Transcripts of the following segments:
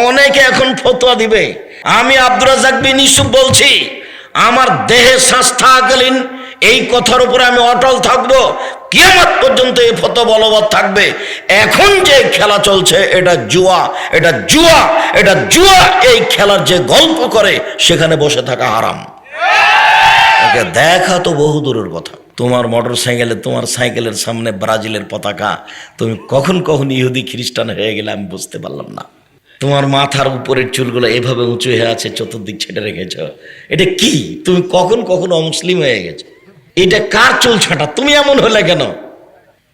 অনেকে এখন ফতোয়া দিবে। আমি আব্দুর রাজ্জাক বিন ইউসুফ বলছি, আমার দেহে শ্বাস থাকাকালীন এই কথার উপরে আমি অটল থাকবো, কিয়ামত পর্যন্ত এই ফতোয়া বলবৎ থাকবে। এখন যে খেলা চলছে এটা জুয়া, এটা জুয়া, এটা জুয়া। এই খেলার যে গল্প করে সেখানে বসে থাকা হারাম। ওকে দেখা তো বহু দূরের কথা। তোমার মোটর সাইকেলে, তোমার সাইকেলের সামনে ব্রাজিলের পতাকা, তুমি কখন কখন ইহুদি খ্রিস্টান হয়ে গেলে আমি বুঝতে পারলাম না। তোমার মাথার উপরের চুলগুলো এভাবে উঁচু হয়ে আছে, চতুর্দিক ছেটে রেখেছ, এটা কি? তুমি কখন কখন অমুসলিম হয়ে গেছো? এটা কার চুল ছাঁটা? তুমি এমন হলে কেন?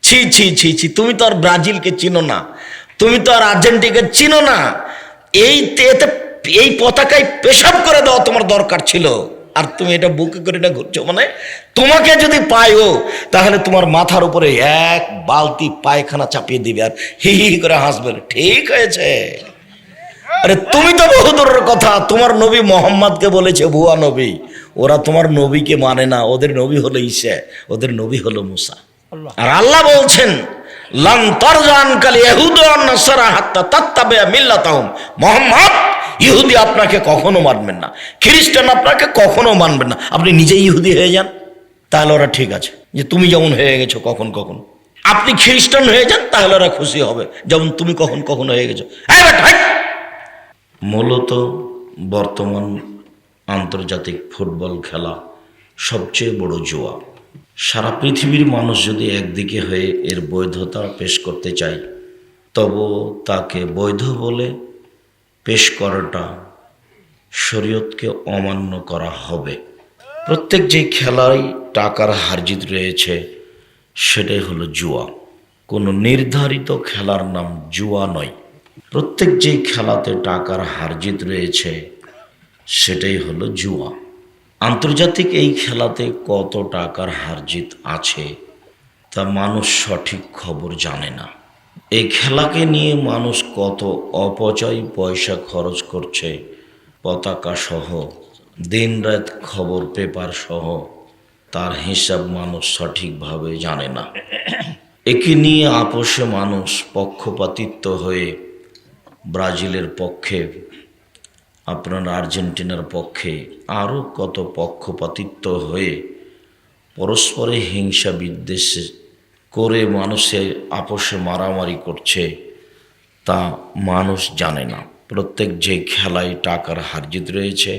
ছি ছি ছি ছি, তুমি তো আর ব্রাজিলকে চিনো না, তুমি তো আর আর্জেন্টিনাকে চিনো না। এই পতাকায় পেশাব করে দেওয়া তোমার দরকার ছিল, আর তুমি এটা বুকে করে না ঘুরছো। মানে তোমাকে যদি পাইও তাহলে তোমার মাথার উপরে এক বালতি পায়খানা চাপিয়ে দিবে আর হি হি করে হাসবে, ঠিক হয়েছে। আরে তুমি তো বহুদূরের কথা, তোমার নবী মোহাম্মদকে বলেছে ভুয়া নবী। ওরা তোমার নবীকে মানে না, ওদের নবী হলো ঈসা, ওদের নবী হলো মুসা। আর আল্লাহ বলছেন লান তারজান কাল ইয়াহুদু ওয়ান নাসারা হাত্তা তাত্তাবিয়া মিল্লাতাহুম। মুহাম্মদ, ইহুদি আপনাকে কখনো মানবেন না, খ্রিস্টান আপনাকে কখনো মানবেন না। আপনি নিজেই ইহুদি হয়ে যান, তাহলে ওরা ঠিক আছে। যে তুমি যেমন হয়ে গেছো কখন কখন, আপনি খ্রিস্টান হয়ে যান, তাহলে ওরা খুশি হবে যেমন তুমি কখন কখন হয়ে গেছো। মূলত বর্তমান আন্তর্জাতিক ফুটবল খেলা সবচেয়ে বড় জুয়া। সারা পৃথিবীর মানুষ যদি একদিকে হয়ে এর বৈধতা পেশ করতে চায়, তবু তাকে বৈধ বলে পেশ করাটা শরীয়তকে অমান্য করা হবে। প্রত্যেক যে খেলায় টাকার হারজিত রয়েছে সেটাই হলো জুয়া। কোনো নির্ধারিত খেলার নাম জুয়া নয়। প্রত্যেক যে খেলাতে টাকার হারজিত রয়েছে সেটাই হলো জুয়া। আন্তর্জাতিক এই খেলাতে কত টাকার হারজিত আছে তা মানুষ সঠিক খবর জানে না। এই খেলাকে নিয়ে মানুষ কত অপচয় পয়সা খরচ করছে, পতাকা সহ দিনরাত খবর পেপার সহ, তার হিসাব মানুষ সঠিকভাবে জানে না। একে নিয়ে আপোষে মানুষ পক্ষপাতিত্ব হয়ে ব্রাজিলের পক্ষে, আপনার আর্জেন্টিনার পক্ষে, আরও কত পক্ষপাতিত্ব হয়ে পরস্পরে হিংসা বিদ্বেষ করে মানুষের আপোষে মারামারি করছে, তা মানুষ জানে না। প্রত্যেক যে খেলায় টাকার হারজিত রয়েছে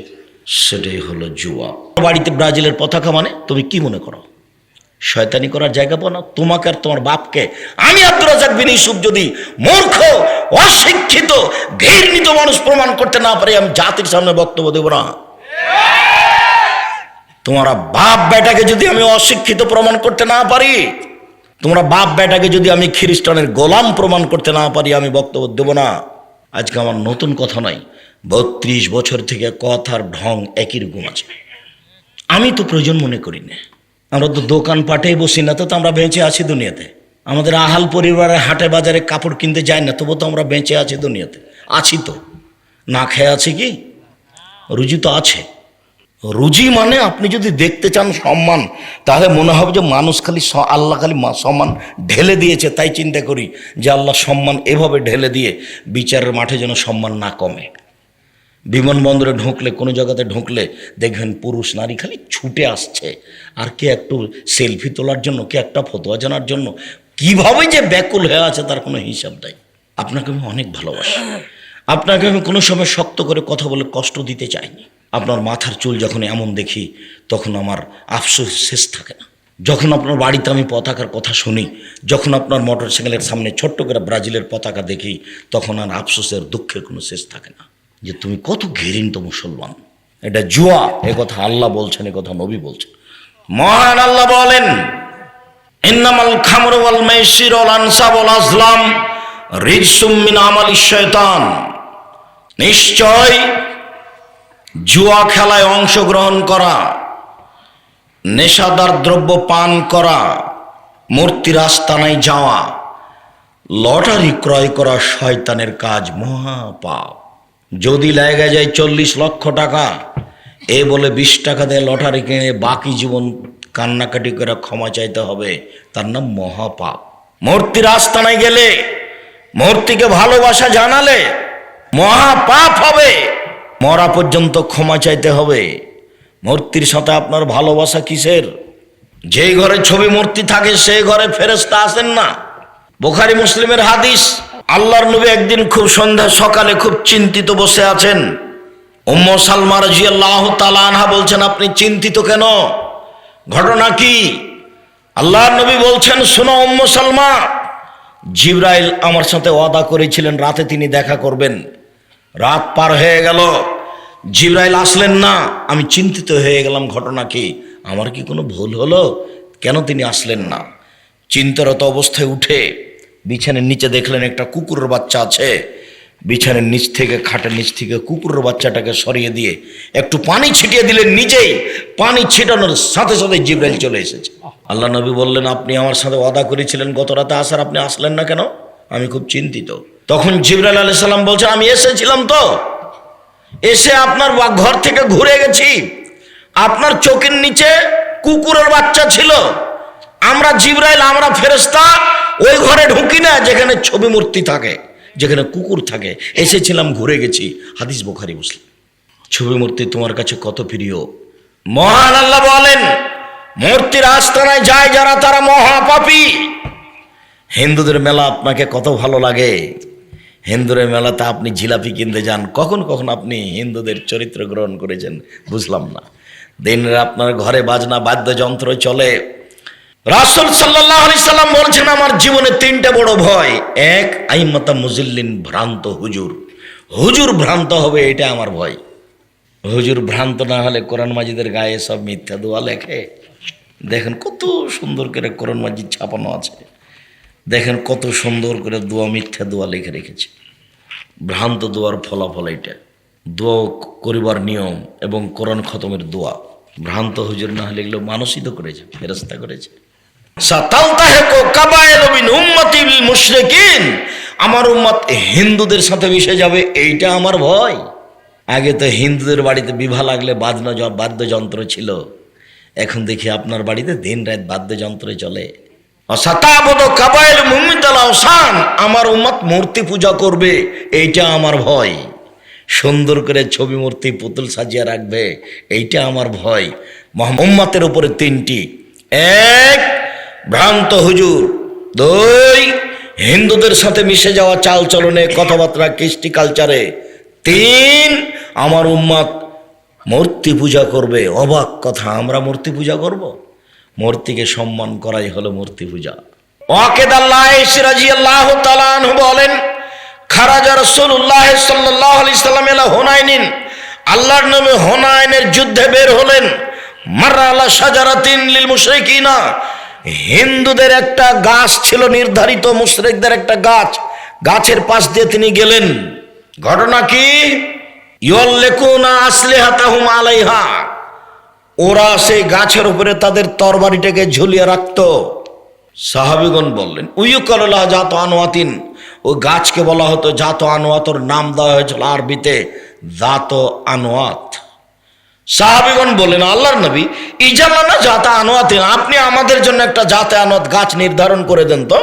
সেটাই হলো জুয়া। বাড়িতে ব্রাজিলের পতাকা মানে তুমি কি মনে করো? শয়তানি করার জায়গা পাও না তোমাকে আর তোমার বাপকে? আমি আব্দুর রাজ্জাক বিন ইউসুফ যদি মূর্খ, অশিক্ষিত, ঘৃণিত মানুষ প্রমাণ করতে না পারি, আমি জাতির সামনে বক্তব্য দেব না। তোমারা বাপ বেটাকে যদি আমি অশিক্ষিত প্রমাণ করতে না পারি, তোমরা বাপ বেটাকে যদি আমি খ্রিস্টানের গোলাম প্রমাণ করতে না পারি, আমি বক্তব্য দেব না। আজকে আমার নতুন কথা নয়, 32 বছর থেকে কথার ঢং একই রকম আছে। আমি তো প্রয়োজন মনে করি না। আমরা তো দোকান পাটেই বসি না, তো আমরা বেঁচে আছি দুনিয়াতে। আমাদের আহাল পরিবারের হাটে বাজারে কাপড় কিনতে যাই না, তবু তো আমরা বেঁচে আছি দুনিয়াতে। আছি তো, না খেয়ে আছি কি? রুজি তো আছে। রুজি মানে আপনি যদি দেখতে চান সম্মান, তাহলে মনে হবে যে মানুষ খালি আল্লাহ খালি সম্মান ঢেলে দিয়েছে, তাই চিন্তা করি যে আল্লাহ সম্মান এভাবে ঢেলে দিয়ে বিচারের মাঠে যেন সম্মান না কমে। বিমানবন্দরে ঢুকলে, কোনো জায়গাতে ঢুকলে দেখবেন পুরুষ নারী খালি ছুটে আসছে, আর কে একটু সেলফি তোলার জন্য, কে একটা ফতোয়া জানার জন্য, কিভাবে যে ব্যাকুল হয়ে আছে তার কোনো হিসাব নাই। আপনাকে আমি অনেক ভালোবাসি, আপনাকে আমি কোনো সময় শক্ত করে কথা বলে কষ্ট দিতে চাইনি। আপনার মাথার চুল যখন এমন দেখি তখন আমার আফসোস শেষ থাকে না। যখন আপনার বাড়িতে আমি পতাকার কথা শুনি, যখন আপনার মোটর সাইকেলের সামনে ছোট্ট করে ব্রাজিলের পতাকা দেখি, তখন আর আফসোসের দুঃখের কোনো শেষ থাকে না যে তুমি কত ঘৃণিত মুসলমান। এটা জুয়া, এ কথা আল্লাহ বলছেন, এ কথা নবী বলছেন। মহান আল্লাহ বলেন ইন্নামাল খামরু ওয়াল মাইসির ওয়াল আনসাব ওয়াল আজলাম রিজসুম মিন আমালিশ শয়তান। নিশ্চয় জুয়া খেলায় অংশগ্রহণ করা, নেশাদার দ্রব্য পান করা, মূর্তির আস্তানায় যাওয়া, লটারি ক্রয় করা শয়তানের কাজ, মহাপাপ। যদি লেগে যায় 40 লক্ষ টাকা, এ বলে 20 টাকা দিয়ে লটারি কিনে বাকি জীবন কান্নাকাটি করে ক্ষমা চাইতে হবে, তার নাম মহাপাপ। মূর্তির আস্তানায় গেলে, মূর্তিকে ভালোবাসা জানালে, মহাপাপ হবে, মরা পর্যন্ত ক্ষমা চাইতে হবে। মূর্তির সাথে আপনার ভালোবাসা কিসের? যেই ঘরে ছবি মূর্তি থাকে সেই ঘরে ফেরেশতা আসেন না। বুখারী মুসলিমের হাদিস, আল্লাহর নবী একদিন খুব সন্ধ্যা সকালে খুব চিন্তিত বসে আছেন। উম্মে সালমা রাদিয়াল্লাহু তাআলা আনহা বলছেন, আপনি চিন্তিত কেন? ঘটনা কি? আল্লাহর নবী বলছেন, শোনো উম্মে সালমা, জিবরাইল আমার সাথে ওয়াদা করেছিলেন রাতে তিনি দেখা করবেন। রাত পার হয়ে গেল, জিবরাইল আসলেন না। আমি চিন্তিত হয়ে গেলাম, ঘটনা কি? আমার কি কোনো ভুল হলো? কেন তিনি আসলেন না? চিন্তারত অবস্থায় উঠে বিছানার নিচে দেখলেন একটা কুকুরের বাচ্চা আছে। বিছানার নিচ থেকে, খাটের নিচ থেকে কুকুরের বাচ্চাটাকে সরিয়ে দিয়ে একটু পানি ছিটিয়ে দিলেন নিজেই। পানি ছিটানোর সাথে সাথে জিবরাইল চলে এসেছে। আল্লাহ নবী বললেন, আপনি আমার সাথে ওয়াদা করেছিলেন গত রাতে আসার, আপনি আসলেন না কেন? আমি খুব চিন্তিত। তখন জিবরাইল আলাইহিস সালাম বলছেন, আমি এসেছিলাম তো, এসে আপনার ঘর থেকে ঘুরে গেছি। আপনার চোখের নিচে কুকুরের বাচ্চা ছিল। আমরা জিবরাইল, আমরা ফেরেশতা ওই ঘরে ঢুকি না যেখানে ছবি মূর্তি থাকে, যেখানে কুকুর থাকে। এসেছিলাম, ঘুরে গেছি। হাদিস বুখারী মুসলিম। ছবি মূর্তি তোমার কাছে কত প্রিয়। মহান আল্লাহ বলেন, মূর্তির আস্তানায় যায় যারা তারা মহাপাপী। হিন্দুদের মেলা আপনাকে কত ভালো লাগে। হিন্দুদের মেলাতে আপনি জিলাপি কিনতে যান, কখন কখন আপনি হিন্দুদের চরিত্র গ্রহণ করেছেন বুঝলাম না। দিনের আপনার ঘরে বাজনা বাদ্যযন্ত্র চলে। রাসূল সাল্লাল্লাহু আলাইহি সাল্লাম বলছেন, আমার জীবনে তিনটা বড় ভয়। এক, আইমাতা মুজিল্লিন, ভ্রান্ত হুজুর। হুজুর ভ্রান্ত হবে, এটা আমার ভয়। হুজুর ভ্রান্ত না হলে কোরআন মাজিদের গায়ে সব মিথ্যা দোয়া লেখে। দেখেন কত সুন্দর করে কোরআন মাজিদ ছাপানো আছে, দেখেন কত সুন্দর করে দোয়া, মিথ্যা দোয়া লিখে রেখেছে। ভ্রান্ত দোয়ার ফলাফল এটা। দোয়া করিবার নিয়ম এবং কোরআন খতমের দোয়া। ভ্রান্ত হুজুর না হলে এগুলো মানুষই তো করেছে, ফেরেশতা করেছে। আমার উম্মত হিন্দুদের সাথে মিশে যাবে, এইটা আমার ভয়। আগে তো হিন্দুদের বাড়িতে বিবাহ লাগলে বাদ্যযন্ত্র ছিল, এখন দেখি আপনার বাড়িতে দিন রাত বাদ্যযন্ত্রে চলে। আমার উম্মত মূর্তি পূজা করবে, এইটা আমার ভয়। সুন্দর করে ছবি মূর্তি পুতুল সাজিয়ে রাখবে, এইটা আমার ভয়। উম্মতের উপরে তিনটি: এক, ভ্রান্ত হুজুর; দুই, হিন্দুদের সাথে মিশে যাওয়া চাল চলনে, কথাবার্তা, কৃষ্টি কালচারে; তিন, আমার উম্মত মূর্তি পূজা করবে। অবাক কথা, আমরা মূর্তি পূজা করব? মূর্তিকে সম্মান করাই হলো মূর্তি পূজা। ওয়াকিদ আল্লাহ রাদিয়াল্লাহু তাআলা আনহু বলেন, খারাজা রাসূলুল্লাহ সাল্লাল্লাহু আলাইহি সাল্লাম ইলা হুনাইনিন, আল্লাহর নবী হুনাইনের যুদ্ধে বের হলেন। মাররা আলা শাজারাতিন লিল মুশরিকিনা, হিন্দুদের একটা গাছ ছিল নির্ধারিত, মুশরিকদের একটা গাছ, গাছের পাশ দিয়ে তিনি গেলেন। ঘটনা কি? ইয়াল্লিকুনা আসলিহাতাহুম আলাইহা, ওরা সেই গাছের উপরে তাদের তরবারিটাকে ঝুলিয়ে রাখত। সাহাবীগণ বললেন, উইয়ুকাল্লা জাত আনওয়াতিন, ওই গাছকে বলা হতো জাত আনওয়াত, ওর নাম দেওয়া হয়েছিল আরবিতে জাত আনওয়াত। সাহাবীগণ বললেন, আল্লাহর নবী, ইজালানা জাত আনওয়াতিন, আপনি আমাদের জন্য একটা জাতে আনওয়াত গাছ নির্ধারণ করে দেন তো,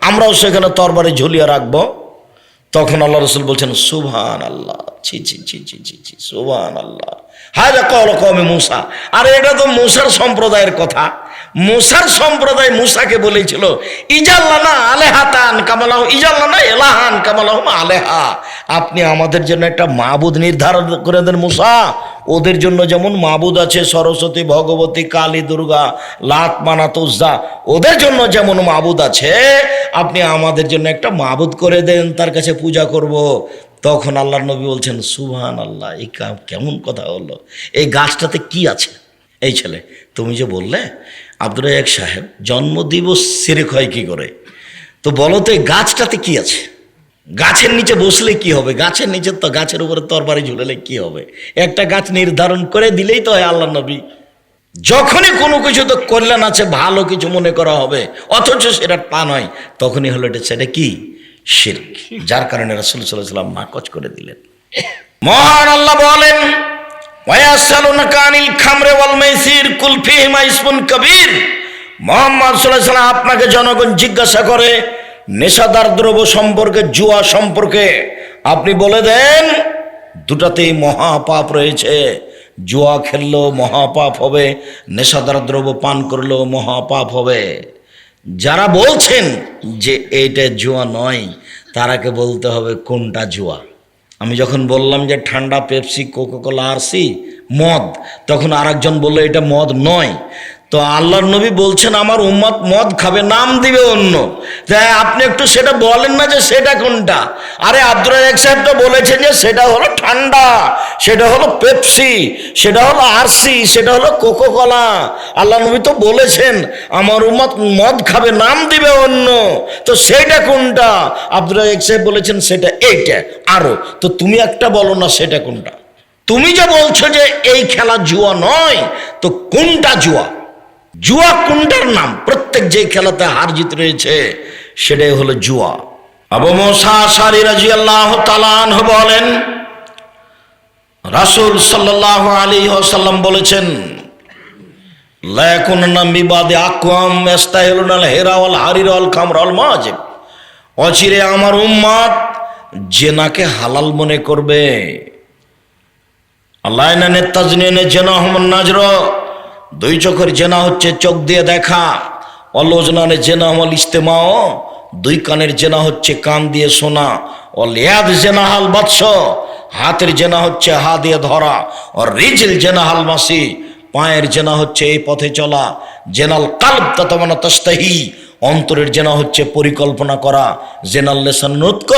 আমরাও সেখানে তরবারি ঝুলিয়ে রাখবো। তখন আল্লাহ রাসূল বলছেন, সুবহানাল্লাহ, ছি ছি ছি ছি ছি ছি, সুবহানাল্লাহ, হাযা কওল কওমি মূসা। আর এটা তো মূসার সম্প্রদায়ের কথা। মূসার সম্প্রদায় মূসাকে বলেছিল, ইজাল্লানা আলেহাতান কামালাহু, ইজাল্লানা ইলাহান কামালাহুম আলেহা, আপনি আমাদের জন্য একটা মাবুদ নির্ধারণ করে দেন মূসা। ওদের জন্য যেমন মাবুদ আছে সরস্বতী, ভগবতী, কালী, দুর্গা, লাত, মানাত, উজ্জা, ওদের জন্য যেমন মাবুদ আছে, আপনি আমাদের জন্য একটা মাবুদ করে দেন, তার কাছে পূজা করব। তখন আল্লাহর নবী বলছেন, সুবহানাল্লাহ, এই কেমন কথা হলো? এই গাছটাতে কি আছে? এই ছেলে, তুমি যে বললে আব্দুর রাজ্জাক সাহেব জন্মদিবস শিরক হয় কি করে, তো বলো তো এই গাছটাতে কি আছে? গাছের নিচে বসলে কি হবে? গাছের নিচে তো, গাছের উপরে তরবারি ঝুলালে কি হবে? একটা গাছ নির্ধারণ করে দিলেই তো হয়। আল্লাহ নবী যখনই কোনো কিছু তো কল্যাণ আছে, ভালো কিছু মনে করা হবে, অথচ সেটা তা নয়, তখনই হলো সেটা কি? শিরক। যার কারণে রাসূল সাল্লাল্লাহু আলাইহি ওয়াসাল্লাম নাকচ করে দিলেন। মহান আল্লাহ বলেন, ওয়ায়াসালুনাকা আনিল খামরি ওয়াল মাইসির কুল ফীহিমা ইসমুন কাবীর। মুহাম্মদ সাল্লাল্লাহু আলাইহি ওয়াসাল্লাম, আপনাকে জনগণ জিজ্ঞাসা করে নেশাদার দ্রব্য সম্পর্কে, জুয়া সম্পর্কে। আপনি বলে দেন দুটাতেই মহাপাপ রয়েছে। জুয়া খেললেও মহাপাপ হবে, নেশাদার দ্রব্য পান করলেও মহাপাপ হবে। যারা বলছেন যে এইটা জুয়া নয়, তারাকে বলতে হবে কোনটা জুয়া। আমি যখন বললাম যে ঠান্ডা, পেপসি, কোকাকোলা, আরসি মদ, তখন আরেকজন বললো এটা মদ নয়। তো আল্লাহর নবী বলছেন আমার উম্মত মদ খাবে, নাম দিবে অন্য। তাই আপনি একটু সেটা বলেন না যে সেটা কোনটা। আরে আব্দুর রাজ্জাক সাহেব তো বলেছেন যে সেটা হলো ঠান্ডা, সেটা হলো পেপসি, সেটা হলো আরসি, সেটা হলো কোকাকোলা। আল্লাহ নবী তো বলেছেন আমার উম্মত মদ খাবে, নাম দিবে অন্য। তো সেটা কোনটা? আব্দুর রাজ্জাক সাহেব বলেছেন সেটা এইটা। আরো তো তুমি একটা বলো না সেটা কোনটা। তুমি যে বলছো যে এই খেলা জুয়া নয়, তো কোনটা জুয়া? জুয়া কোনটার নাম? প্রত্যেক যে খেলাতে হার জিত রয়েছে সেটাই হলো জুয়া। আবু মুসা আশআরী রাদিয়াল্লাহু তাআলা আনহু বলেন, রাসূল সাল্লাল্লাহু আলাইহি ওয়াসাল্লাম বলেছেন, লা ইয়াকুননা মিবাদি আকওয়াম ইস্তাহিলুনাল হিরা ওয়াল হারিরা ওয়াল খামরা ওয়াল মাজিব। অচিরে আমার উম্মত জেনাকে হালাল মনে করবে। আল্লাহ না তাজনিনে জিনাহুম নাজর, দুই চোখের জেনা হচ্ছে চোখ দিয়ে দেখা। অলোজনানে জেনা হল ইস্তেমাও, দুই কানের জেনা হচ্ছে কান দিয়ে শোনা। অলিয়াদ জেনা হাল বাদশ, হাতের জেনা হচ্ছে হা দিয়ে ধরা। ও রিজিল জেনা হাল মাসি, পায়ের জেনা হচ্ছে এই পথে চলা। জেনাল কালব তাতামানা তাস্তাহি, অন্তরের জেনা হচ্ছে পরিকল্পনা করা। জেনাল লেসান নুতক,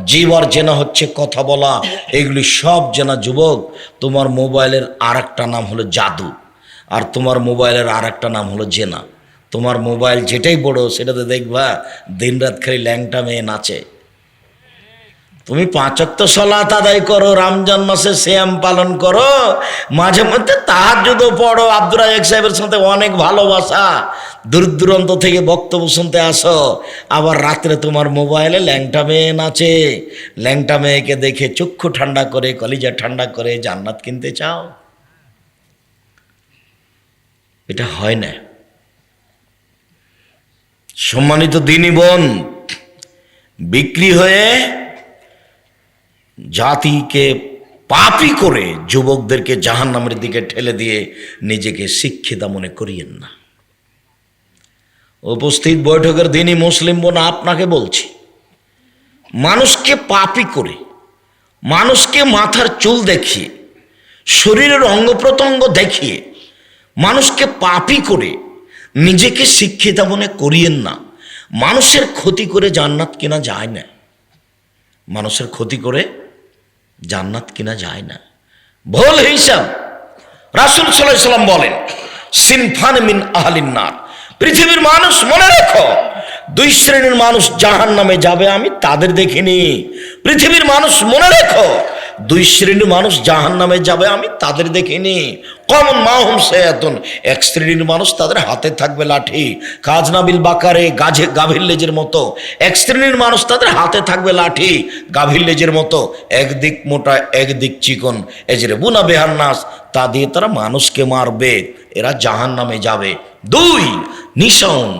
জিহ্বার জেনা হচ্ছে কথা বলা। এগুলি সব জেনা। যুবক, তোমার মোবাইলের আর একটা নাম হলো জাদু, আর তোমার মোবাইলের আর একটা নাম হলো জেনা। তোমার মোবাইল যেটাই বড় সেটাতে দেখবা দিনরাত খালি ল্যাংটা মেয়ে নাচে। তুমি 5 ওয়াক্ত সালাত আদায় করো, রমজান মাসে সিয়াম পালন করো, মাঝে মধ্যে তাহাজ্জুদও পড়ো, আব্দুর রাজ্জাক সাহেবের সাথে অনেক ভালোবাসা, দূর দূরান্ত থেকে বক্তব্য শুনতে আসো, আবার রাত্রে তোমার মোবাইলে ল্যাংটা মেয়ে নাচে। ল্যাংটা মেয়েকে দেখে চক্ষু ঠান্ডা করে, কলিজা ঠান্ডা করে জান্নাত কিনতে চাও? এটা হয় না। সম্মানিত দিনী বোন, বিক্রি হয়ে জাতিকে পাপী করে যুবকদেরকে জাহান্নামের দিকে ঠেলে দিয়ে নিজেকে শিক্ষিত মনে করিয়েন না। উপস্থিত বৈঠকের দিনই মুসলিম বোন আপনাকে বলছি, মানুষকে পাপী করে, মানুষকে মাথার চুল দেখিয়ে, শরীরের অঙ্গ প্রত্যঙ্গ দেখিয়ে, মানুষকে পাপী করে নিজেকে শিক্ষিত মনে করিয়েন না। মানুষের ক্ষতি করে জান্নাত কিনা যায় না। মানুষের ক্ষতি করে জান্নাত কিনা যায় না। ভুল হিসাব। রাসূল সাল্লাল্লাহু আলাইহি ওয়াসাল্লাম বলেন, সিনফান মিন আহলিন নার, পৃথিবীর মানুষ মনে রাখো 2 শ্রেণীর মানুষ জাহান্নামে যাবে, আমি তাদের দেখিনি। পৃথিবীর মানুষ মনে রাখো 2 শ্রেণীর মানুষ জাহান্নামে যাবে, আমি তাদের দেখিনি। কমন মাহুম সায়াতুন, 1 শ্রেণীর মানুষ তাদের হাতে থাকবে লাঠি, কাজনাবিল বাকারে, গাভীর লেজের মতো। 1 শ্রেণীর মানুষ তাদের হাতে থাকবে লাঠি, গাভীর লেজের মতো, একদিক মোটা একদিক চিকন। এজরেবুনা বিহান নাস, তা দিয়ে তারা মানুষকে মারবে, এরা জাহান্নামে যাবে। 2 নিশাউন,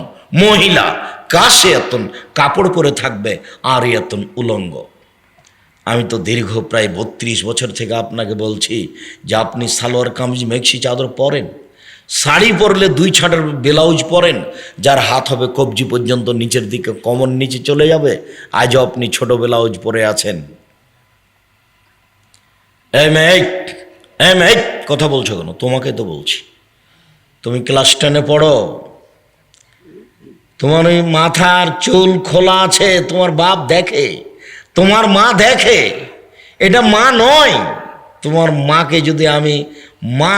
মহিলা, কাশিয়াতুন, কাপড় পরে থাকবে, আরিয়াতুন, উলঙ্গ। আমি তো দীর্ঘ প্রায় 32 বছর থেকে আপনাকে বলছি যে আপনি সালোয়ার কামিজ মেক্সি চাদর পরেন, শাড়ি পরলে 2 ছাটের ব্লাউজ পরেন, যার হাত হবে কবজি পর্যন্ত, নিচের দিকে কমর নিচে চলে যাবে। আজও আপনি ছোট ব্লাউজ পরে আছেন। এই কথা বলছো কেন? তোমাকে তো বলছি, তুমি ক্লাস 10-এ পড়ো, তোমার ওই মাথার চুল খোলা আছে, তোমার বাপ দেখে, তোমার মা দেখে। এটা মা নয়। তোমার মাকে যদি আমি মা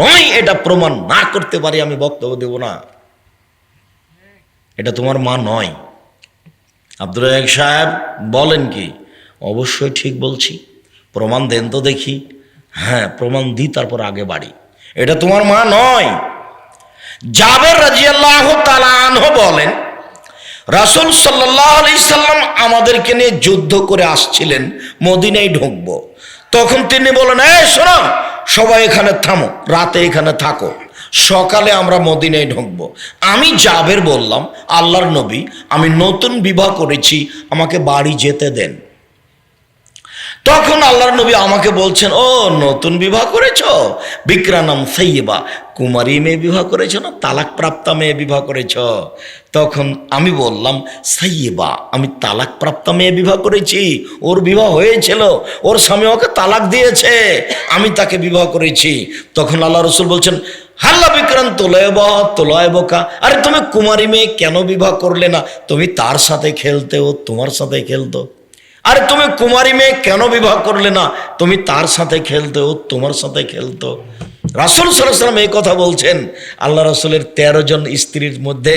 নয় এটা প্রমাণ না করতে পারি, আমি বক্তব্য দেব না। এটা তোমার মা নয়। আব্দুর রাজ্জাক সাহেব বলেন কি? অবশ্যই ঠিক বলছি। প্রমাণ দেন তো দেখি। হ্যাঁ, প্রমাণ দিই, তারপর আগে বাড়ি। এটা তোমার মা নয়। জাবের রাদিয়াল্লাহু তাআলা আনহু বলেন, রাসূল সাল্লাল্লাহু আলাইহি সাল্লাম আমাদেরকে নিয়ে যুদ্ধ করে আসছিলেন, মদিনায় ঢুকবো। তখন তিনি বলেন, এই শোনো, সবাই এখানে থামো, রাতে এখানে থাকো, সকালে আমরা মদিনায় ঢুকবো। আমি জাবের বললাম, আল্লাহর নবী, আমি নতুন বিবাহ করেছি, আমাকে বাড়ি যেতে দেন। তখন আল্লাহর নবী আমাকে বলছেন, ও নতুন বিবাহ করেছ, বিক্রানাম সাইয়্যিবা, কুমারী মেয়ে বিবাহ করেছ না তালাক প্রাপ্তা মেয়ে বিবাহ করেছ? তখন আমি বললাম, সাইয়্যিবা, আমি তালাক প্রাপ্তা মেয়ে বিবাহ করেছি। ওর বিবাহ হয়েছিল, ওর স্বামী ওকে তালাক দিয়েছে, আমি তাকে বিবাহ করেছি। তখন আল্লাহ রসুল বলছেন, হাল্লা বিক্রান তোলায়বকা, আরে তুমি কুমারী মেয়ে কেন বিবাহ করলে না? তুমি তার সাথে খেলতে, ও তোমার সাথে খেলতো। আরে তুমি কুমারী মেয়ে কেন বিবাহ করলে না? তুমি তার সাথে খেলতে, ও তোমার সাথে খেলতো। রাসূল সাল্লাল্লাহু আলাইহি ওয়াসাল্লাম এই কথা বলছেন। আল্লাহ রাসূলের 13 জন স্ত্রীর মধ্যে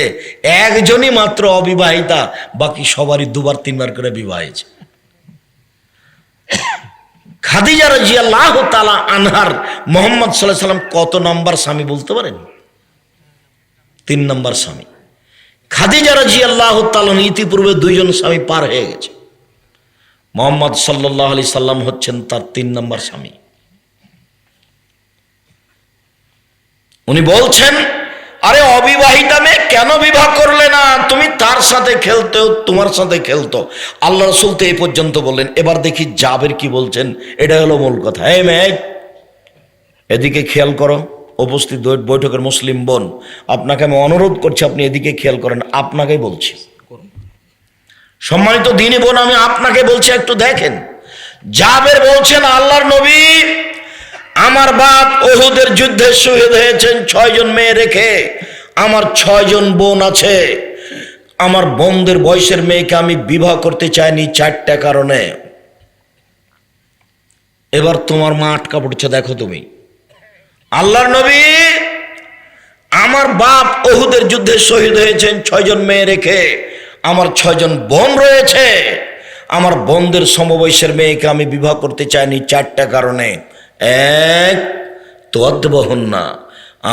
একজনই মাত্র অবিবাহিতা, বাকি সবারই দুবার তিনবার করে বিবাহ হয়েছে। খাদিজা রাদিয়াল্লাহু তাআলা আনহার মুহাম্মদ সাল্লাল্লাহু আলাইহি ওয়াসাল্লাম কত নম্বর স্বামী বলতে পারেন? 3 নম্বর স্বামী। খাদিজা রাদিয়াল্লাহু তাআলা ইতিপূর্বে 2 জন স্বামী পার হয়ে গেছে। মুহাম্মদ সাল্লাল্লাহু আলাইহি সাল্লাম হচ্ছেন তার 3 নম্বর স্বামী। উনি বলছেন, আরে অবিবাহিতা মেয়ে কেন বিবাহ করলে না? তুমি তার সাথে খেলতে, তোমার সাথে খেলতো। আল্লাহ রাসূল তো এই পর্যন্ত বললেন। এবার দেখি জাবের কি বলছেন, এটা হলো মূল কথা। এই মেয়ে, এদিকে খেয়াল করো। উপস্থিত বৈঠকের মুসলিম বোন, আপনাকে আমি অনুরোধ করছি, আপনি এদিকে খেয়াল করেন। আপনাকেই বলছি, সম্মানিত দ্বীনি বোন, আমি আপনাকে বলছি, একটু দেখেন। জাবের বলছেন, আল্লাহর নবী, আমার বাপ উহুদের যুদ্ধে শহীদ হয়েছেন 6 জন মেয়ে রেখে। আমার 6 জন বোন আছে। আমার বোনদের বয়সের মেয়েকে আমি বিবাহ করতে চাইনি 4টা কারণে। এবার তোমার মা আটকা পড়ছে, দেখো তুমি। আল্লাহর নবী, আমার বাপ উহুদের যুদ্ধে শহীদ হয়েছেন 6 জন মেয়ে রেখে। আমার 6 জন বোন রয়েছে। আমার বোনদের সমবয়সের মেয়েকে আমি বিবাহ করতে চাইনি 4টা কারণে। 1, তদ্বহন না,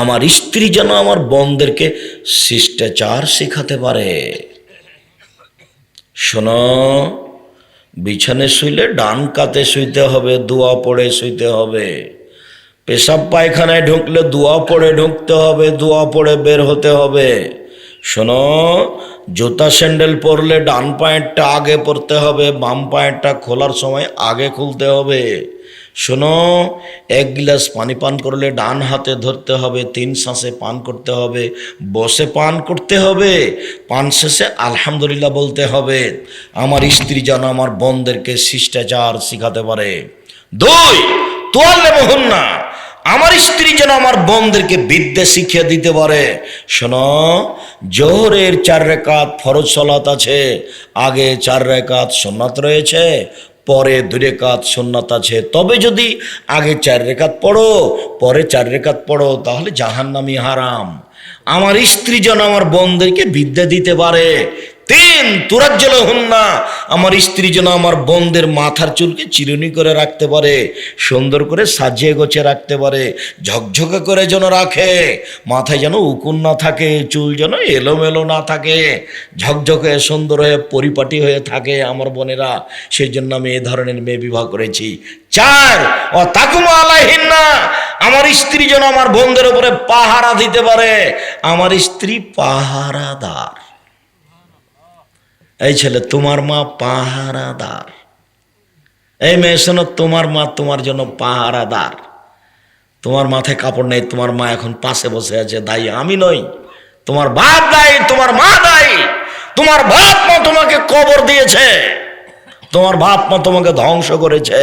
আমার স্ত্রী যেন আমার বোনদেরকে শিষ্টাচার শেখাতে পারে। শোনো, বিছানে শুইলে ডান কাতে শুইতে হবে, দোয়া পড়ে শুইতে হবে। পেশাব পায়খানায় ঢুকলে দোয়া পড়ে ঢুকতে হবে, দোয়া পড়ে বের হতে হবে। শোনো, জুতা স্যান্ডেল পরলে ডান পায়েরটা আগে পরতে হবে, বাম পায়েরটা খোলার সময় আগে খুলতে হবে। শোনো, 1 গ্লাস পানি পান করলে ডান হাতে ধরতে হবে, 3 শ্বাসে পান করতে হবে, বসে পান করতে হবে, পান শেষে আলহামদুলিল্লাহ বলতে হবে। আমার স্ত্রী যেন আমার বোনদেরকে শিষ্টাচার শিখাতে পারে। 2, তোয়াল্লে মোহন না, আমার স্ত্রী যেন আমার বোনদেরকে বিদ্যা শিখিয়ে দিতে পারে। শোনো, জোহরের 4 রাকাত ফরজ সালাত আছে, আগে 4 রাকাত সুন্নাত রয়েছে, পরে 2 রাকাত সুন্নাত আছে। তবে যদি আগে 4 রাকাত পড়ো, পরে 4 রাকাত পড়ো, তাহলে জাহান্নামী হারাম। আমার স্ত্রী যেন আমার বোনদেরকে বিদ্যা দিতে পারে। 3, তুরাজ্জল হন না, আমার স্ত্রী যেন আমার বোনদের মাথার চুলকে চিরুনি করে রাখতে পারে, সুন্দর করে সাজিয়ে গোছে রাখতে পারে, ঝকঝকে করে যেন রাখে, মাথায় যেন উকুন না থাকে, চুল যেন এলোমেলো না থাকে, ঝকঝকে সুন্দর হয়ে পরিপাটি হয়ে থাকে আমার বোনেরা। সেই জন্য আমি এ ধরনের মেয়ে বিবাহ করেছি। 4, ও তাকুমা আলাইহিন না, আমার স্ত্রী যেন আমার বোনদের উপরে পাহারা দিতে পারে। আমার স্ত্রী পাহারাদার। এই ছেলে, তোমার মা পাহারাদার। এই মেয়ে শোনো, তোমার মা তোমার জন্য পাহারাদার। তোমার মাথায় কাপড় নেই, তোমার মা এখন পাশে বসে আছে, দায়ী আমি নই, তোমার বাপ দায়ী, তোমার মা দায়ী। তোমার বাপ মা তোমাকে কবর দিয়েছে, তোমার বাপ মা তোমাকে ধ্বংস করেছে।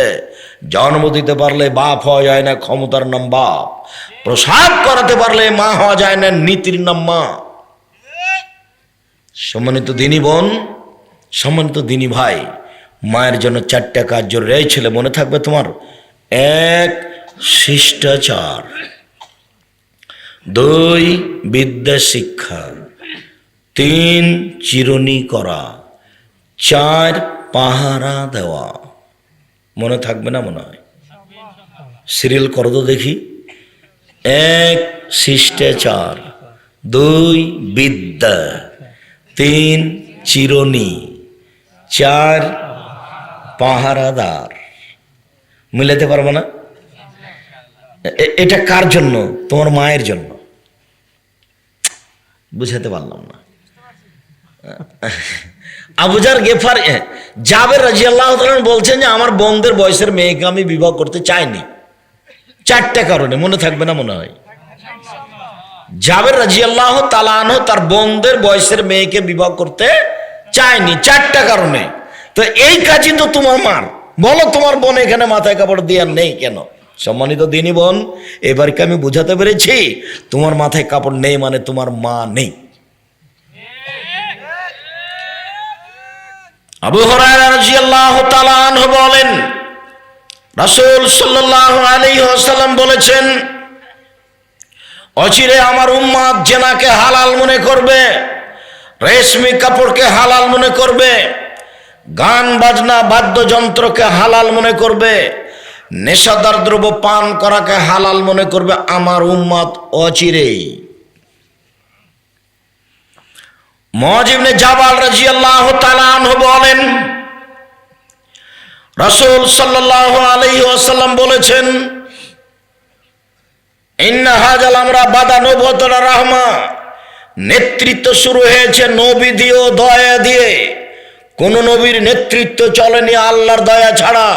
জন্ম দিতে পারলে বাপ হওয়া যায় না, ক্ষমতার নাম বাপ। প্রসাব করাতে পারলে মা হওয়া যায় না, নীতির নাম মা। সম্মানিত দিনী বোন, সম্মানিত দিনী ভাই, মায়ের জন্য 4টা কাজ জরুরি। এই ছেলে, মনে থাকবে তোমার। 1, শিষ্টাচার। 2, বিদ্যা শিক্ষা। 3, চিরুনি করা। 4, পাহারা দেওয়া। মনে থাকবে না মনে হয়? সিরিয়াল করো তো দেখি। 1, শিষ্টাচার। 2, বিদ্যা। 3, চিরুনি। 4, পাহারাদার। মিলাতে পারবো না? এটা কার জন্য? তোমার মায়ের জন্য। বুঝাতে পারলাম না। আবু যার গেফারি, জাবের রাদিয়াল্লাহু তাআলা বলছেন যে আমার বোনদের বয়সের মেয়েকে আমি বিবাহ করতে চাইনি, 4টা কারণে। মনে থাকবে না মনে হয়? জাবের রাদিয়াল্লাহু তাআলা আনহু তার বোনদের বয়সের মেয়েকে বিবাহ করতে চায়নি 4টা কারণে। তো এই কাজই তো তোমার মার। বলো তোমার বোন এখানে মাথায় কাপড় দেওয়ার নেই কেন? সম্মানিত দিনী বোন, এবারকে আমি বুঝাতে পেরেছি তোমার মাথায় কাপড় নেই মানে তোমার মা নেই। আবু হুরায়রা রাদিয়াল্লাহু তাআলা আনহু বলেন, রাসূল সাল্লাল্লাহু আলাইহি ওয়াসাল্লাম বলেছেন, অচিরে আমার উম্মত জেনাকে হালাল মনে করবে, রেশমি কাপড়কে হালাল মনে করবে, গান বাজনা বাদ্যযন্ত্রকে হালাল মনে করবে, নেশাদার দ্রব্য পান করাকে হালাল মনে করবে আমার উম্মত অচিরেই। মুআয ইবনে জাবাল রাদিয়াল্লাহু তাআলা আনহু বলেন, রাসূল সাল্লাল্লাহু আলাইহি ওয়াসাল্লাম বলেছেন, ইন্না হাযাল আমরা বাদা নবুওয়াতুর রাহমা, নেতৃত্ব শুরু হয়েছে নবী দিয়ে ও দয়া দিয়ে। কোন নবীর নেতৃত্ব চলেনি আল্লাহর দয়া ছাড়া।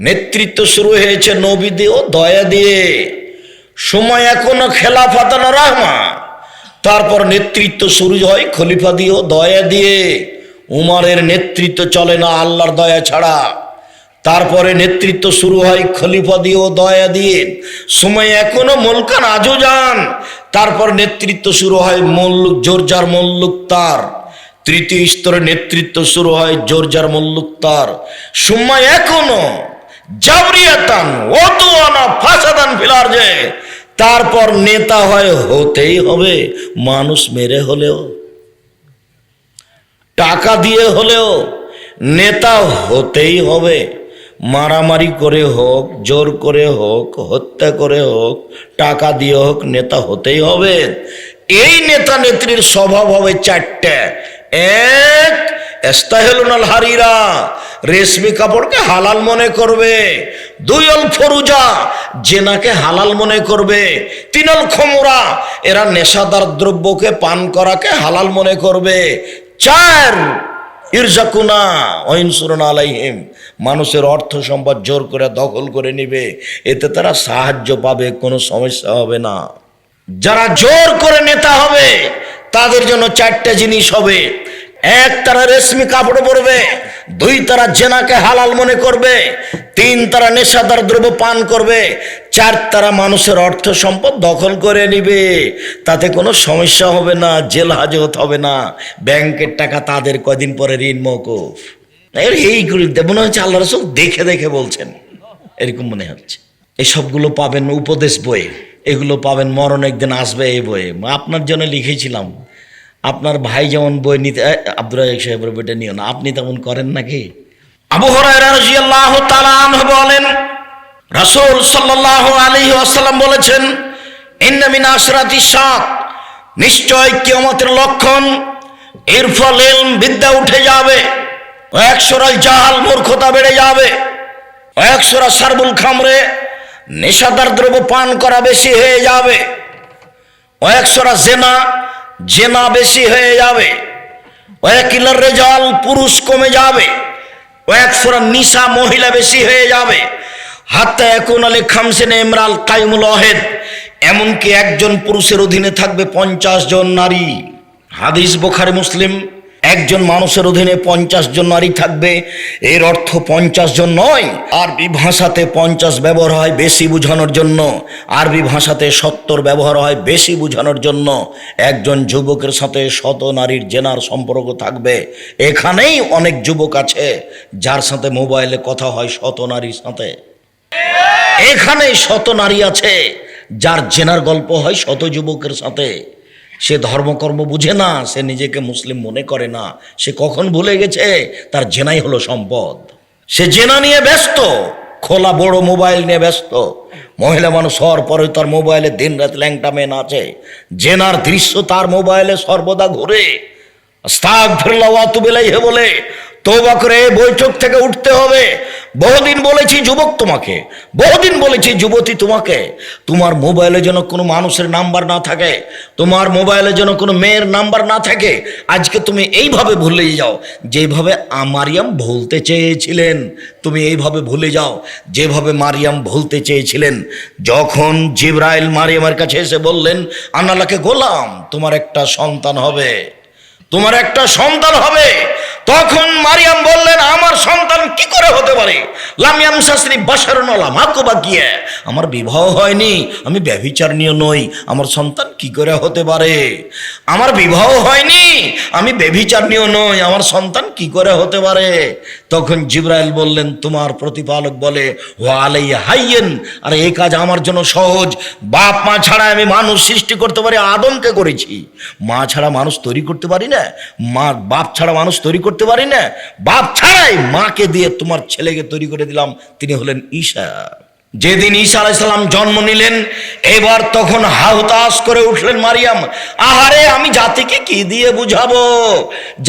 নেতৃত্ব শুরু হয়েছে নবী দিয়ে ও দয়া দিয়ে। সময় এখনো খেলাফাতুর রাহমা, তারপর নেতৃত্ব শুরু হয় খলিফা দিয়ে ও দয়া দিয়ে। উমরের নেতৃত্ব চলে না আল্লাহর দয়া ছাড়া। তারপরে নেতৃত্ব শুরু হয় খলিফা দিয়ে ও দয়া দিয়ে। সময় এখনো মুলকান আজও যান। তারপর নেতৃত্ব শুরু হয় মুল্লুক জোরজার মুল্লুক তার। তৃতীয় স্তরে নেতৃত্ব শুরু হয় জোরজার মুল্লুক তার। সময় এখনো জাবরিয়াতান ওয়াতুয়ানা ফাসাদান ফিল আরজে। তারপর নেতা হয় হতেই হবে, মানুষ মেরে হলেও, টাকা দিয়ে হলেও নেতা হতেই হবে। মারামারি করে হোক, জোর করে হোক, হত্যা করে হোক, টাকা দিয়ে হোক, নেতা হতেই হবে। এই নেতা নেত্রীর স্বভাব হবে 4টে। 1, ইস্তাহিলুনাল হারিরা, রেশমি কাপড়কে হালাল মনে করবে। 2, আল ফরুজা, জেনাকে হালাল মনে করবে। 3, আল খমরা, এরা নেশাদার দ্রব্যকে পান করাকে হালাল মনে করবে। 4, ইরজাকুনা ওয়াইনসুরুনা আলাইহিম, মানুষের অর্থ সম্পদ জোর করে দখল করে নিবে। এতে তারা সাহায্য পাবে, কোনো সমস্যা হবে না। যারা জোর করে নেতা হবে তাদের জন্য 4টে জিনিস হবে। 1, তারা রেশমি কাপড় পরবে। 2, তারা জেনাকে হালাল মনে করবে। 3, তারা নেশাদার দ্রব্য পান করবে। 4, তারা মানুষের অর্থ সম্পদ দখল করে নিবে। তাতে কোনো সমস্যা হবে না, জেল হাজত হবে না, ব্যাংকের টাকা তাদের কদিন পরে ঋণ মওকুফ। এইগুলি মনে হচ্ছে আল্লাহ রাসূল দেখে দেখে বলছেন, এরকম মনে হচ্ছে। এই সবগুলো পাবেন উপদেশ বইয়ে, এগুলো পাবেন মরণ একদিন আসবে এই বইয়ে। আপনার জন্য লিখেছিলাম। আপনার ভাই যেমন বই নিতে, আব্দুর রাজ্জাক সাহেবের বইটা নিও না, আপনি তেমন করেন নাকি? আবু হুরায়রা রাদিয়াল্লাহু তাআলা আনহু বলেন, রাসূল সাল্লাল্লাহু আলাইহি ওয়াসাল্লাম বলেছেন, ইন্না মিন আশরাতিস সাআত, নিশ্চয় কিয়ামতের লক্ষণ, ইরফাল ইলম, বিদ্যা উঠে যাবে। ওয়াকসুরাল জাহাল, মূর্খতা বেড়ে যাবে। ওয়াকসুরা শারবুল খামরে, নেশাদার দ্রব্য পান করা বেশি হয়ে যাবে। ওয়াকসুরা জিনা, জেনা বেশি হয়ে যাবে। ওয়াকিলার রিজাল, পুরুষ কমে যাবে। ওয়াকসুরা নিসা, মহিলা বেশি হয়ে যাবে। হাত্তা ইয়াকুন আলী খামসিন ইমরাল কাইমুল ওয়াহিদ, এমনকি একজন পুরুষের অধীনে থাকবে 50 জন নারী। হাদিস বুখারী মুসলিম। একজন মানুষের অধীনে 50 জন নারী থাকবে। এর অর্থ 50 জন নয়। আরবি ভাষাতে 50 ব্যবহার হয় বেশি বোঝানোর জন্য। আরবি ভাষাতে 70 ব্যবহার হয় বেশি বোঝানোর জন্য। একজন যুবকের সাথে 100 নারীর জেনার সম্পর্ক থাকবে। এখানেই অনেক যুবক আছে যার সাথে মোবাইলে কথা হয় 100 নারীর সাথে। এখানেই 100 নারী আছে যার জেনার গল্প হয় 100 যুবকের সাথে। সে ধর্মকর্ম বুঝে না, সে নিজেকে মুসলিম মনে করে না। সে কখন ভুলে গেছে তার জেনাই হলো সম্পদ। সে জেনা নিয়ে ব্যস্ত, খোলা বড় মোবাইল নিয়ে ব্যস্ত। মহিলা মানুষ হওয়ার পরে তার মোবাইলে দিন রাত ল্যাংটা মেন আছে। জেনার দৃশ্য তার মোবাইলে সর্বদা ঘুরে। আস্তাগফিরুল্লাহ ওয়া আতুবু ইলাইহি বলে তওবা করে বৈঠক থেকে উঠতে হবে। বহুদিন বলেছি যুবক তোমাকে, বহুদিন বলেছি যুবতী তোমাকে, তোমার মোবাইলে যেন কোনো মানুষের নাম্বার না থাকে, তোমার মোবাইলে যেন কোনো মেয়ের নাম্বার না থাকে। আজকে তুমি এইভাবে ভুলে যাও যেভাবে মারিয়াম ভুলতে চেয়েছিলেন, তুমি এইভাবে ভুলে যাও যেভাবে মারিয়াম ভুলতে চেয়েছিলেন। যখন জিবরাইল মারিয়ামের কাছে এসে বললেন, আনালাকে গোলাম, তোমার একটা সন্তান হবে, তোমার একটা সন্তান হবে, তখন মারিয়াম বললেন, আমার সন্তান কি করে হতে পারে? লামিয়াম শাস্ত্রী বাসারুন আলা মাকুবা গিয়ে, আমার বিবাহ হয়নি, আমি ব্যভিচারিণী নই, আমার সন্তান কি করে হতে পারে? আমার বিবাহ হয়নি, আমি ব্যভিচারিণী নই, আমার সন্তান কি করে হতে পারে? তখন জিবরাইল বললেন, তোমার প্রতিপালক বলে, ওয়া আলাইয়া হাইয়েন, আর এই কাজ আমার জন্য সহজ। বাপ মা ছাড়া আমি মানুষ সৃষ্টি করতে পারি, আদমকে করেছি। মা ছাড়া মানুষ তৈরি করতে পারি না, বাপ ছাড়া মানুষ তৈরি করতে পারি না, বাপ ছাড়াই মাকে দিয়ে তোমার ছেলেকে তৈরি করে দিলাম, তিনি হলেন ঈসা। যেদিন ঈসা আলাইহিস সালাম জন্ম নিলেন, এবার তখন হাহুতাশ করে উঠলেন মারিয়াম, আহারে আমি জাতিকে কি দিয়ে বুঝাবো?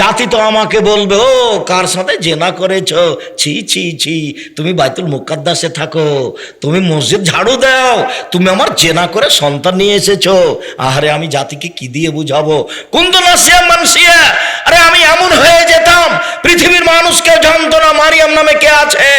জাতি তো আমাকে বলবে, ও কার সাথে জেনা করেছো, ছি ছি ছি, তুমি বাইতুল মুকাদ্দাসে থাকো, তুমি মসজিদ ঝাড়ু দাও, তুমি আমার জেনা করে সন্তান নিয়ে এসেছো। আহারে আমি জাতিকে কি দিয়ে বুঝাবো? কুনতু নাসিয়াম মানসিয়া, আরে আমি এমন হয়ে যেতাম পৃথিবীর মানুষকে জানতো না মারিয়াম নামে কে আছে,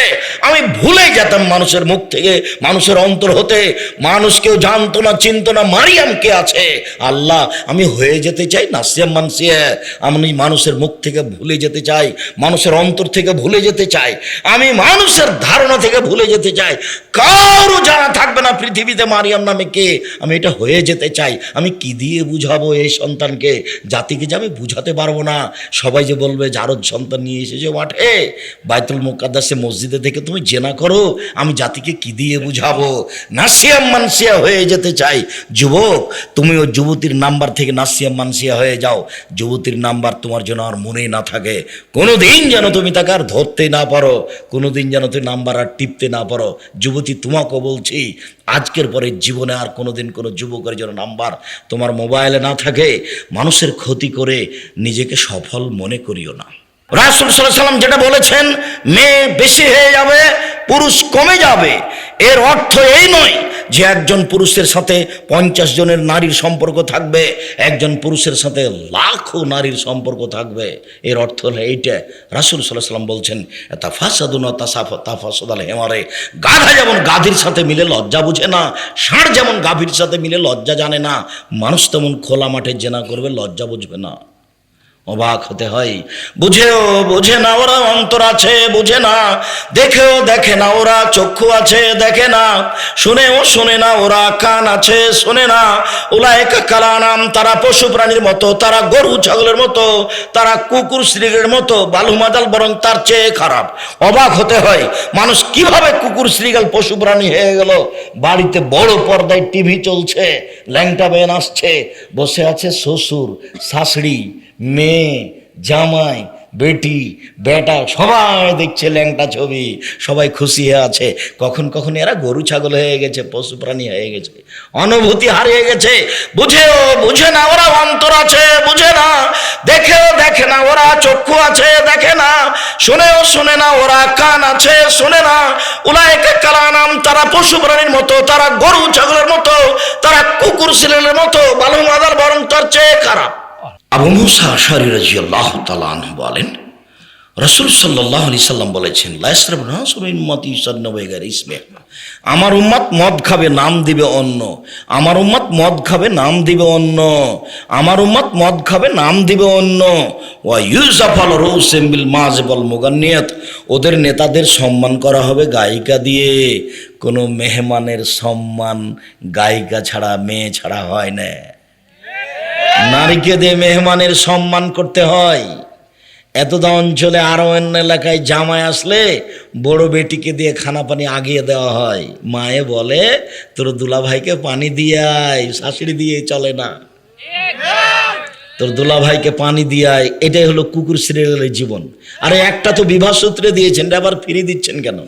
আমি ভুলে যেতাম মানুষের মুখ থেকে, মানুষের অন্তর হতে, মানুষ কেউ জানতো না চিনতো না মারিয়াম কে আছে। আল্লাহ, আমি হয়ে যেতে চাই নাসিয়াম মানসিয়া, আমি মানুষের মুখ থেকে ভুলে যেতে চাই, মানুষের অন্তর থেকে ভুলে যেতে চাই, আমি মানুষের ধারণা থেকে ভুলে যেতে চাই, কারো জানা থাকবে না পৃথিবীতে মারিয়াম নামে কে, আমি এটা হয়ে যেতে চাই। আমি কি দিয়ে বুঝাবো এই সন্তানকে? জাতিকে যে আমি বুঝাতে পারবো না, সবাই যে বলবে জারদ সন্তান নিয়ে এসেছে মাঠে, বাইতুল মুকাদ্দাসে মসজিদে থেকে তুমি জেনা করো, আমি জাতিকে কি দিয়ে বুঝাবো? নাসিয়াম মানসিয়া হয়ে যেতে চাই। যুবক, তুমি ওই যুবতীর নাম্বার থেকে নাসিয়াম মানসিয়া হয়ে যাও, যুবতীর নাম্বার তোমার যেন আর মনে না থাকে, কোনোদিন যেন তুমি তাকে আর ধরতে না পারো, কোনোদিন যেন তুমি নাম্বার আর টিপতে না পারো। যুবতী, তোমাকে বলছি, আজকের পরে জীবনে আর কোনোদিন কোনো যুবকের যেন নাম্বার তোমার মোবাইলে না থাকে। মানুষের ক্ষতি করে নিজেকে সফল মনে করিও না। রাসূল সাল্লাল্লাহু আলাইহি ওয়াসাল্লাম যেটা বলেছেন, মেয়ে বেশি হয়ে যাবে, পুরুষ কমে যাবে, এর অর্থ এই নয় যে একজন পুরুষের সাথে 50 জনের নারীর সম্পর্ক থাকবে, একজন পুরুষের সাথে লাখো নারীর সম্পর্ক থাকবে। এর অর্থ হলো এইটা। রাসূল সাল্লাল্লাহু আলাইহি ওয়াসাল্লাম বলছেন, তাফাসাদুন তাফাসাদাল হেমারে, গাধা যেমন গাভীর সাথে মিলে লজ্জা বুঝে না, ষাঁড় যেমন গাভীর সাথে মিলে লজ্জা জানে না, মানুষ তেমন খোলা মাঠে জেনা করবে, লজ্জা বুঝবে না। অবাক হতে হয়। বুঝেও বোঝে না ওরা, অন্তর আছে বুঝে না, দেখেও দেখে না ওরা, চক্ষু আছে দেখে না, শুনেও শোনে না ওরা, কান আছে শোনে না। উলাইকা কালানাম, তারা পশু প্রাণীর মতো, তারা গরু ছাগলের মতো, তারা কুকুর শ্রীগের মতো, বালুমাদাল বরং তার চেয়ে খারাপ। অবাক হতে হয়, মানুষ কিভাবে কুকুর শ্রীগাল পশু প্রাণী হয়ে গেল? বাড়িতে বড় পর্দায় টিভি চলছে, ল্যাংটা বেন আসছে, বসে আছে শ্বশুর শাশুড়ি, মেয়ে জামাই বেটি বেটা, সবাই দেখছে ল্যাংটা ছবি, সবাই খুশি হয়ে আছে। কখন কখন এরা গরু ছাগল হয়ে গেছে, পশু প্রাণী হয়ে গেছে, অনুভূতি হারিয়ে গেছে। বুঝেও বুঝে না ওরা, অন্তর আছে বুঝে না, দেখেও দেখে না ওরা, চক্ষু আছে দেখে না, শুনেও শোনে না ওরা, কান আছে শোনে না। উলাইকা কালানাম, তারা পশু প্রাণীর মতো, তারা গরু ছাগলের মতো, তারা কুকুর শিলের মতো, বালুমাদার বরং তার চেয়ে খারাপ। আবু মুসা আশআরী রাদিয়াল্লাহু তাআলা আনহু বলেন, রাসূল সাল্লাল্লাহু আলাইহি সাল্লাম বলেছেন, লা ইয়াশরাবু নাসু মিন উম্মতি ইশরাবু বিগাইরি ইসমিহি, আমার উম্মত মদ খাবে, নাম দিবে অন্য, আমার উম্মত মদ খাবে, নাম দিবে অন্য, আমার উম্মত মদ খাবে, নাম দিবে অন্য। ওয়া ইউজাফাল রুসিম বিল মাযিবাল মুগান্নিয়াত, ওদের নেতাদের সম্মান করা হবে গায়িকা দিয়ে। কোনো মেহমানের সম্মান গায়িকা ছাড়া, মেয়ে ছাড়া হয় না। নারীকে দিয়ে মেহমানের সম্মান করতে হয়। এতদা অঞ্চলে আরো অন্য এলাকায় জামাই আসলে বড় বেটিকে দিয়ে খানা পানি আগিয়ে দেওয়া হয়। মায়ে বলে, তোর দুলা ভাইকে পানি দিয়ে আয়, শাশুড়ি দিয়ে চলে না, তোর দুলা ভাইকে পানি দিয়ে আয়। এটাই হলো কুকুর সিরিয়ালের জীবন। আরে একটা তো বিবাহ সূত্রে দিয়েছেন, আবার ফিরিয়ে দিচ্ছেন কেন?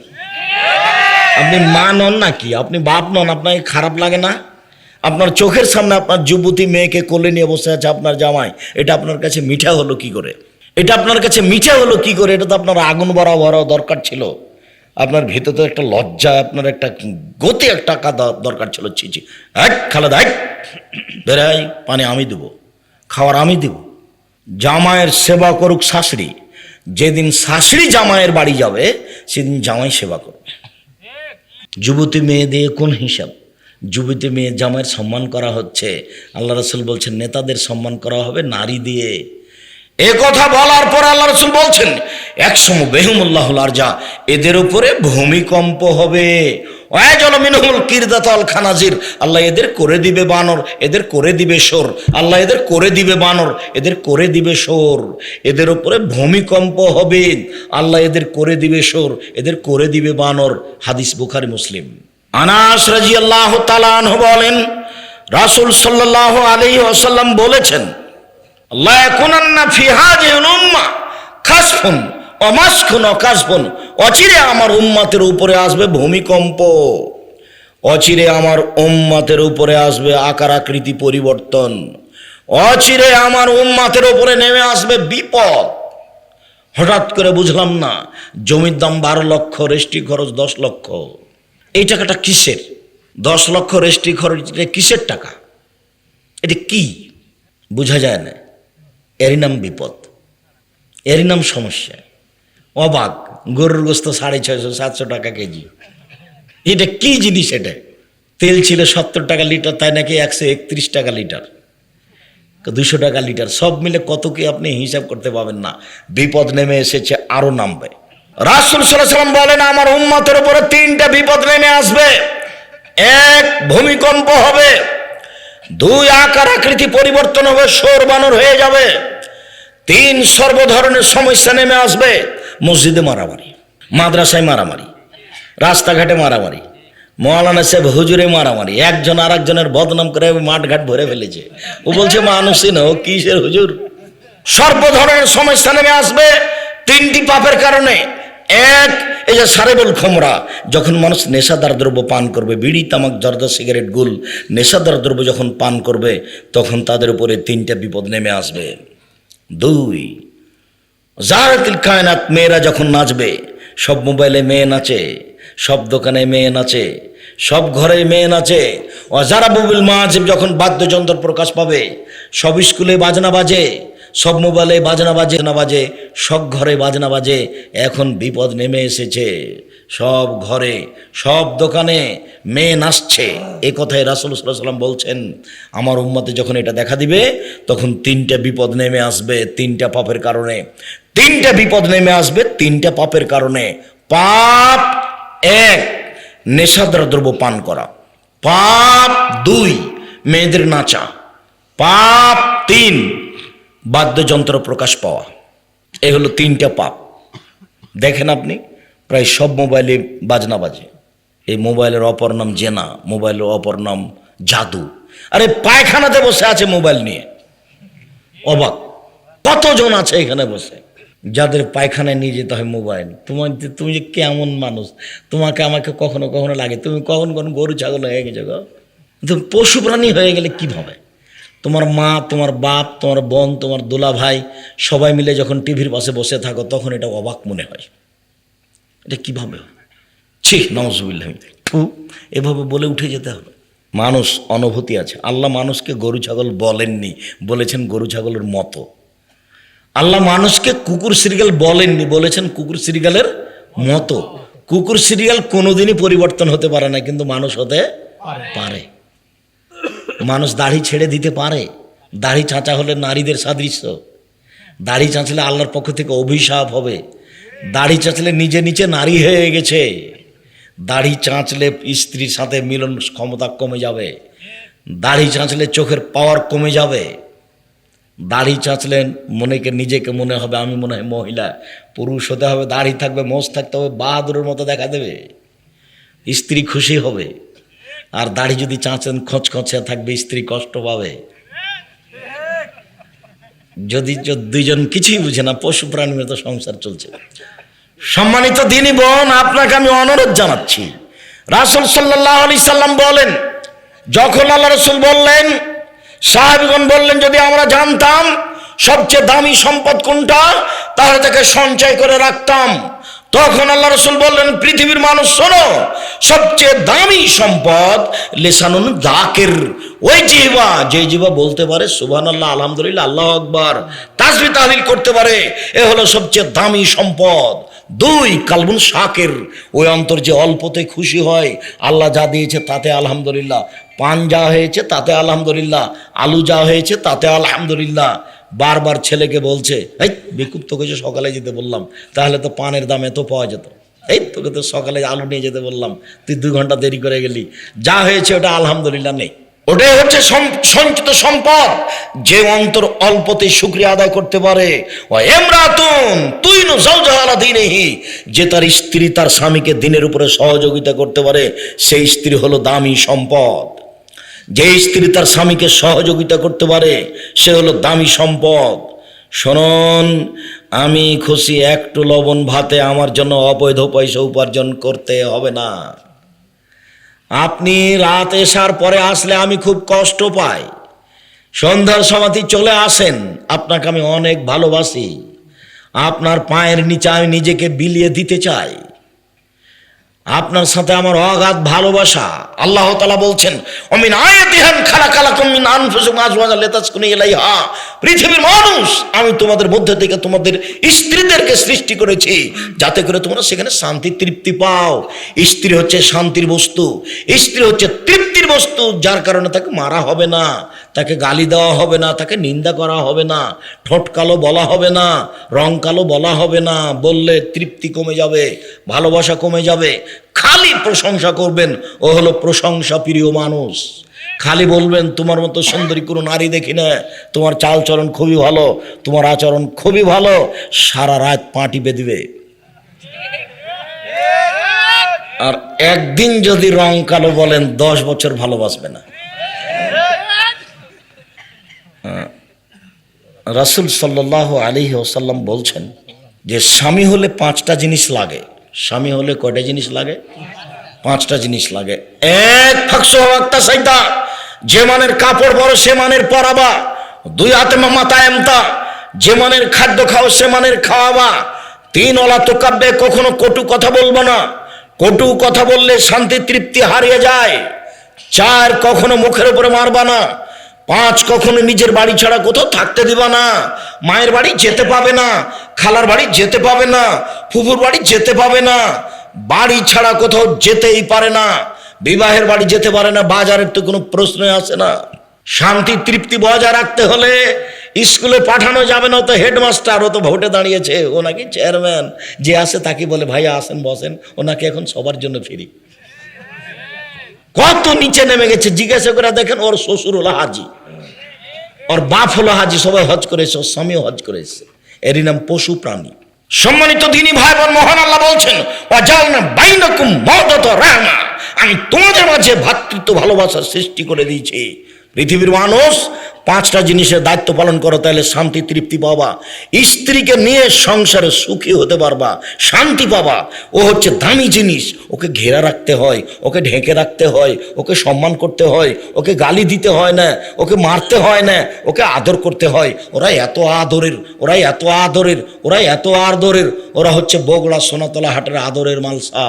আপনি মা নন নাকি? আপনি বাপ নন? আপনাকে খারাপ লাগে না? আপনার চোখের সামনে আপনার যুবতী মেয়েকে কোলে নিয়ে বসে আছে আপনার জামাই, এটা আপনার কাছে মিঠা হলো কি করে? এটা আপনার কাছে মিঠে হলো কি করে? এটা তো আপনার আগুন ভরা ভরা দরকার ছিল, আপনার ভিতরে তো একটা লজ্জা, আপনার একটা গতি, একটা দরকার ছিল। ছিচি খালেদা বেড়াই, পানি আমি দেবো, খাওয়ার আমি দেব। জামাইয়ের সেবা করুক শাশুড়ি, যেদিন শাশুড়ি জামাইয়ের বাড়ি যাবে সেদিন জামাই সেবা করবে। যুবতী মেয়ে দিয়ে কোন হিসাব? যুবতী মেয়ে জামাইয়ের সম্মান করা হচ্ছে, আল্লাহ রসুল বলছেন নেতাদের সম্মান করা হবে নারী দিয়ে। এ কথা বলার পর আল্লাহ রসুল বলছেন একসময় বেহুমুল্লাহুল আরজা, এদের উপরে ভূমিকম্প হবে। খানাজির, আল্লাহ এদের করে দিবে বানর, এদের করে দিবে সোর, আল্লাহ এদের করে দিবে বানর, এদের করে দিবে সোর। এদের উপরে ভূমিকম্প হবে, আল্লাহ এদের করে দিবে সোর, এদের করে দিবে বানর। হাদিস বুখারী মুসলিম। আনাস রাদিয়াল্লাহু তাআলা আনহু বলেন রাসূল সাল্লাল্লাহু আলাইহি ওয়াসাল্লাম বলেছেন লা ইয়াকুনান্না ফি হাযিহিল উম্মাহ খাসফুন ওয়া মাসখুন ওয়া কাসফুন, অচিরে আমার উম্মতের উপরে আসবে ভূমিকম্প, অচিরে আমার উম্মতের উপরে আসবে আকার আকৃতি পরিবর্তন, অচিরে আমার উম্মতের উপরে নেমে আসবে বিপদ। হঠাৎ করে বুঝলাম না, জমির দাম 12 লক্ষ, রেজিস্ট্রি খরচ 10 লক্ষ। এই টাকাটা কিসের? 10 লক্ষ রেজিস্ট্রি খরচ, কিসের টাকা? এটা কি বোঝা যায় না। এরই নাম বিপদ, এরই নাম সমস্যা। অবাক, গরুর গোস্ত 650-700 টাকা কেজি। এটা কি জিনিস? এটা তেল ছিল 70 টাকা লিটার, তাই নাকি 131 টাকা লিটার, 200 টাকা লিটার, সব মিলে কত কি আপনি হিসাব করতে পাবেন না। বিপদ নেমে এসেছে, আরো নামবে। রাসূল সাল্লাল্লাহু আলাইহি ওয়াসাল্লাম বলেন আমার উম্মতের উপরে 3টা বিপদ নেমে আসবে। 1 ভূমিকম্প হবে, 2 আকার আকৃতি পরিবর্তন হবে, সোর বানর হয়ে যাবে, 3 সর্ব ধরনের সমস্যা নেমে আসবে। মসজিদে মারামারি, মাদ্রাসায় মারামারি, রাস্তাঘাটে মারামারি, মৌলানা সাহেব হুজুরে মারামারি, একজন আর একজনের বদনাম করে মাঠঘাট ভরে ফেলেছে। ও বলছে মানুষই না, ও কিসের হুজুর। সর্ব ধরনের সমস্যা নেমে আসবে 3টি পাপের কারণে। 1, এই যে সারেবুল খমরা, যখন মানুষ নেশাদার দ্রব্য পান করবে, বিড়ি তামাক জর্দা সিগারেট গুল নেশাদার দ্রব্য যখন পান করবে, তখন তাদের উপরে 3টা বিপদ নেমে আসবে। 2, জারাতিল কায়নাত, মেয়েরা যখন নাচবে, সব মোবাইলে মেয়ে নাচে, সব দোকানে মেয়ে নাচে, সব ঘরে মেয়ে নাচে। ওয়াজারাবুল মাজিব, যখন বাদ্যযন্ত্র প্রকাশ পাবে, সব স্কুলে বাজনা বাজে, সব মোবাইলে বাজনা বাজে না বাজে, সব ঘরে বাজনা বাজে। এখন বিপদ নেমে এসেছে, সব ঘরে সব দোকানে মেয়ে নাচছে। এই কথাই রাসূল সাল্লাল্লাহু আলাইহি ওয়াসাল্লাম বলছেন আমার উম্মতে যখন এটা দেখা দিবে, তখন 3টা বিপদ নেমে আসবে 3টা পাপের কারণে। 3টা বিপদ নেমে আসবে 3টা পাপের কারণে। পাপ 1, নেশাদার দ্রব্য পান করা। পাপ 2, মেয়েদের নাচা। পাপ 3, বাদ্যযন্ত্র প্রকাশ পাওয়া। এই হলো 3টা পাপ। দেখেন আপনি প্রায় সব মোবাইলে বাজনা বাজে। এই মোবাইলের অপর নাম জেনা, মোবাইলের অপর নাম জাদু। আরে পায়খানাতে বসে আছে মোবাইল নিয়ে, অবাক কতজন আছে এখানে বসে, যাদের পায়খানায় নিয়ে যেতে হয় মোবাইল। তুমি যে কেমন মানুষ, তোমাকে আমাকে কখনো কখনো লাগে তুমি কখন গরু ছাগল হয়ে গেছো গো। তুমি পশু প্রাণী হয়ে গেলে কিভাবে? তোমার মা, তোমার বাপ, তোমার বোন, তোমার দোলা ভাই সবাই মিলে যখন টিভির পাশে বসে থাকো, তখন এটা অবাক মনে হয়। এটা কিভাবে? ঠিক নাউজুবিল্লাহ, এভাবে বলে উঠে যেতে হবে। মানুষ অনুভূতি আছে। আল্লাহ মানুষকে গরু ছাগল বলেননি, বলেছেন গরু ছাগলের মতো। আল্লাহ মানুষকে কুকুর সিরিয়াল বলেননি, বলেছেন কুকুর সিরিয়ালের মতো। কুকুর সিরিয়াল কোনোদিনই পরিবর্তন হতে পারে না, কিন্তু মানুষ হতে পারে। মানুষ দাড়ি ছেড়ে দিতে পারে। দাড়ি চাঁচা হলে নারীদের সাদৃশ্য, দাড়ি চাঁচলে আল্লাহর পক্ষ থেকে অভিশাপ হবে। দাড়ি চাঁচলে নিজে নিচে নারী হয়ে গেছে। দাড়ি চাঁচলে স্ত্রীর সাথে মিলন ক্ষমতা কমে যাবে। দাড়ি চাঁচলে চোখের পাওয়ার কমে যাবে। দাড়ি চাঁচলে নিজেকে মনে হবে আমি মনে হয় মহিলা। পুরুষ হতে হবে, দাড়ি থাকবে, মোষ থাকতে হবে, বাহাদুরের মতো দেখা দেবে, স্ত্রী খুশি হবে। আর দাড়ি যদি চাঁচেন খচখচে থাকবে, স্ত্রী কষ্ট পাবে। যদি 2জন কিছুই বুঝে না, পশু প্রাণীর মতো সংসার চলছে। সম্মানিত দিনী বোন, আপনাকে আমি অনুরোধ জানাচ্ছি, রাসূল সাল্লাল্লাহু আলাইহি সাল্লাম বলেন, যখন আল্লাহ রাসূল বললেন, সাহাবীগণ বললেন যদি আমরা জানতাম সবচেয়ে দামি সম্পদ কোনটা? তাহলে তাকে সঞ্চয় করে রাখতাম। তখন আল্লাহ রাসূল বললেন, পৃথিবীর মানুষ শোনো, সবচেয়ে দামি সম্পদ লিসানুন যাকির, ওই জিহ্বা, যে জিহ্বা বলতে পারে সুবহানাল্লাহ, আলহামদুলিল্লাহ, আল্লাহু আকবার, তাসবিহ তাহলিল করতে পারে, এ হলো সবচেয়ে দামি সম্পদ। 2, কালবুন শাকির, ওই অন্তর যে অল্পতে খুশি হয়, আল্লাহ যা দিয়েছে তাতে আলহামদুলিল্লাহ, পান যা হয়েছে তাতে আলহামদুলিল্লাহ, আলু যা হয়েছে তাতে আলহামদুলিল্লাহ। বারবার ছেলেকে বলছে, এই বেকুব, তোকে যে সকালে যেতে বললাম, তাহলে তো পানের দাম এত পাওয়া যেত, এই তোকে তো সকালে আলু নিয়ে যেতে বললাম, তুই 2 ঘন্টা দেরি করে গেলি, যা হয়েছে ওটা আলহামদুলিল্লাহ নেই। ওটাই হচ্ছে সঞ্চিত সম্পদ, যে অন্তর অল্পতে শুকরিয়া আদায় করতে পারে। ও ইমরাতুন তুইনু যাওজাহা আলা দীনিহি, যে তার স্ত্রী তার স্বামীকে দিনের উপরে সহযোগিতা করতে পারে, সেই স্ত্রী হলো দামি সম্পদ। যে স্ত্রী তার স্বামীকে সহযোগিতা করতে পারে, সে হলো দামি সম্পদ। শুনুন, আমি খুশি একটু লবণ ভাতে আমার জন্য অবৈধ পয়সা উপার্জন করতে হবে না। আপনি রাত এসার পরে আসলে আমি খুব কষ্ট পাই, সন্ধ্যার সমাধি চলে আসেন, আপনাকে আমি অনেক ভালোবাসি, আপনার পায়ের নিচে আমি নিজেকে বিলিয়ে দিতে চাই, আপনার সাথে আমার অগাধ ভালোবাসা। আল্লাহ তাআলা বলছেন, অমিন আয়াতিহান খালাকালাকুম মিন আনফুসিকুম আজওয়াজান লিতাসকুনু ইলাইহা, পৃথিবীর মানুষ, আমি তোমাদের মধ্যে থেকে তোমাদের স্ত্রীদেরকে সৃষ্টি করেছি যাতে করে তোমরা সেখানে শান্তি তৃপ্তি পাও। স্ত্রী হচ্ছে শান্তির বস্তু, স্ত্রী হচ্ছে তৃপ্তির বস্তু, যার কারণে তাকে মারা হবে না, তাকে গালি দেওয়া হবে না, তাকে নিন্দা করা হবে না, ঠোঁট কালো বলা হবে না, রং কালো বলা হবে না, বললে তৃপ্তি কমে যাবে, ভালোবাসা কমে যাবে। খালি প্রশংসা করবেন, ও হলো প্রশংসা প্রিয় মানুষ। খালি বলবেন তোমার মতো সুন্দরী কোনো নারী দেখি না, তোমার চালচলন খুবই ভালো, তোমার আচরণ খুবই ভালো, সারা রাত পা টিপে দিবে। আর একদিন যদি রং কালো বলেন, 10 বছর ভালোবাসবে না। রাসূল সাল্লাল্লাহু আলাইহি ওয়াসাল্লাম বলছেন যে স্বামী হলে 5টা জিনিস লাগে। স্বামী হলে কয়টা জিনিস লাগে? 5টা জিনিস লাগে। 1, ফাকসু ওয়াক্তা সাইদা, যে মানের কাপড় পরো সে মানের পরাবা। 2, আতমা মাতা এমতা, যে মানের খাদ্য খাও সে মানের খাওয়াবা। 3, ওলা তুকাব্বে, কখনো কটু কথা বলবো না, কটু কথা বললে শান্তি তৃপ্তি হারিয়ে যায়। 4, কখনো মুখের উপরে মারবা না। 5, কখনো নিজের বাড়ি ছাড়া কোথাও থাকতে দিবা না। মায়ের বাড়ি যেতে পাবে না, খালার বাড়ি যেতে পাবে না, ফুফুর বাড়ি যেতে পাবে না, বাড়ি ছাড়া কোথাও যেতেই পারে না, বিবাহের বাড়ি যেতে পারে না, বাজারের তো কোনো প্রশ্নই আসে না। শান্তি তৃপ্তি বজায় রাখতে হলে স্কুলে পাঠানো যাবে না, তো হেডমাস্টার, ও তো ভোটে দাঁড়িয়েছে, ও নাকি চেয়ারম্যান, যে আসে তাকে বলে ভাইয়া আসেন বসেন, ও নাকি এখন সবার জন্য ফ্রি। কত নিচে নেমে গেছে, জিজ্ঞাসা করে দেখেন, ওর শ্বশুর হলো হাজি, ওর বাপ হলো হাজি, সবাই হজ করেছে, ওর স্বামীও হজ করেছে, এরই নাম পশু প্রাণী। সম্মানিত দিনী ভাই বোন, মহান আল্লাহ বলছেন, ওয়াজালনা বাইনাকুম মাওদাতা ওয়া রাহমা, আমি তোমাদের মাঝে ভ্রাতৃত্ব ভালোবাসার সৃষ্টি করে দিয়েছি। পৃথিবীর মানুষ 5টা জিনিসের দায়িত্ব পালন করো, তাহলে শান্তি তৃপ্তি পাবা, স্ত্রীকে নিয়ে সংসারে সুখী হতে পারবা, শান্তি পাবা। ও হচ্ছে দামি জিনিস, ওকে ঘেরা রাখতে হয়, ওকে ঢেকে রাখতে হয়, ওকে সম্মান করতে হয়, ওকে গালি দিতে হয় না, ওকে মারতে হয় না, ওকে আদর করতে হয়। ওরা এত আদরের, ওরা এত আদরের, ওরা এত আদরের, ওরা হচ্ছে বগুড়া সোনাতলা হাটের আদরের মালসা।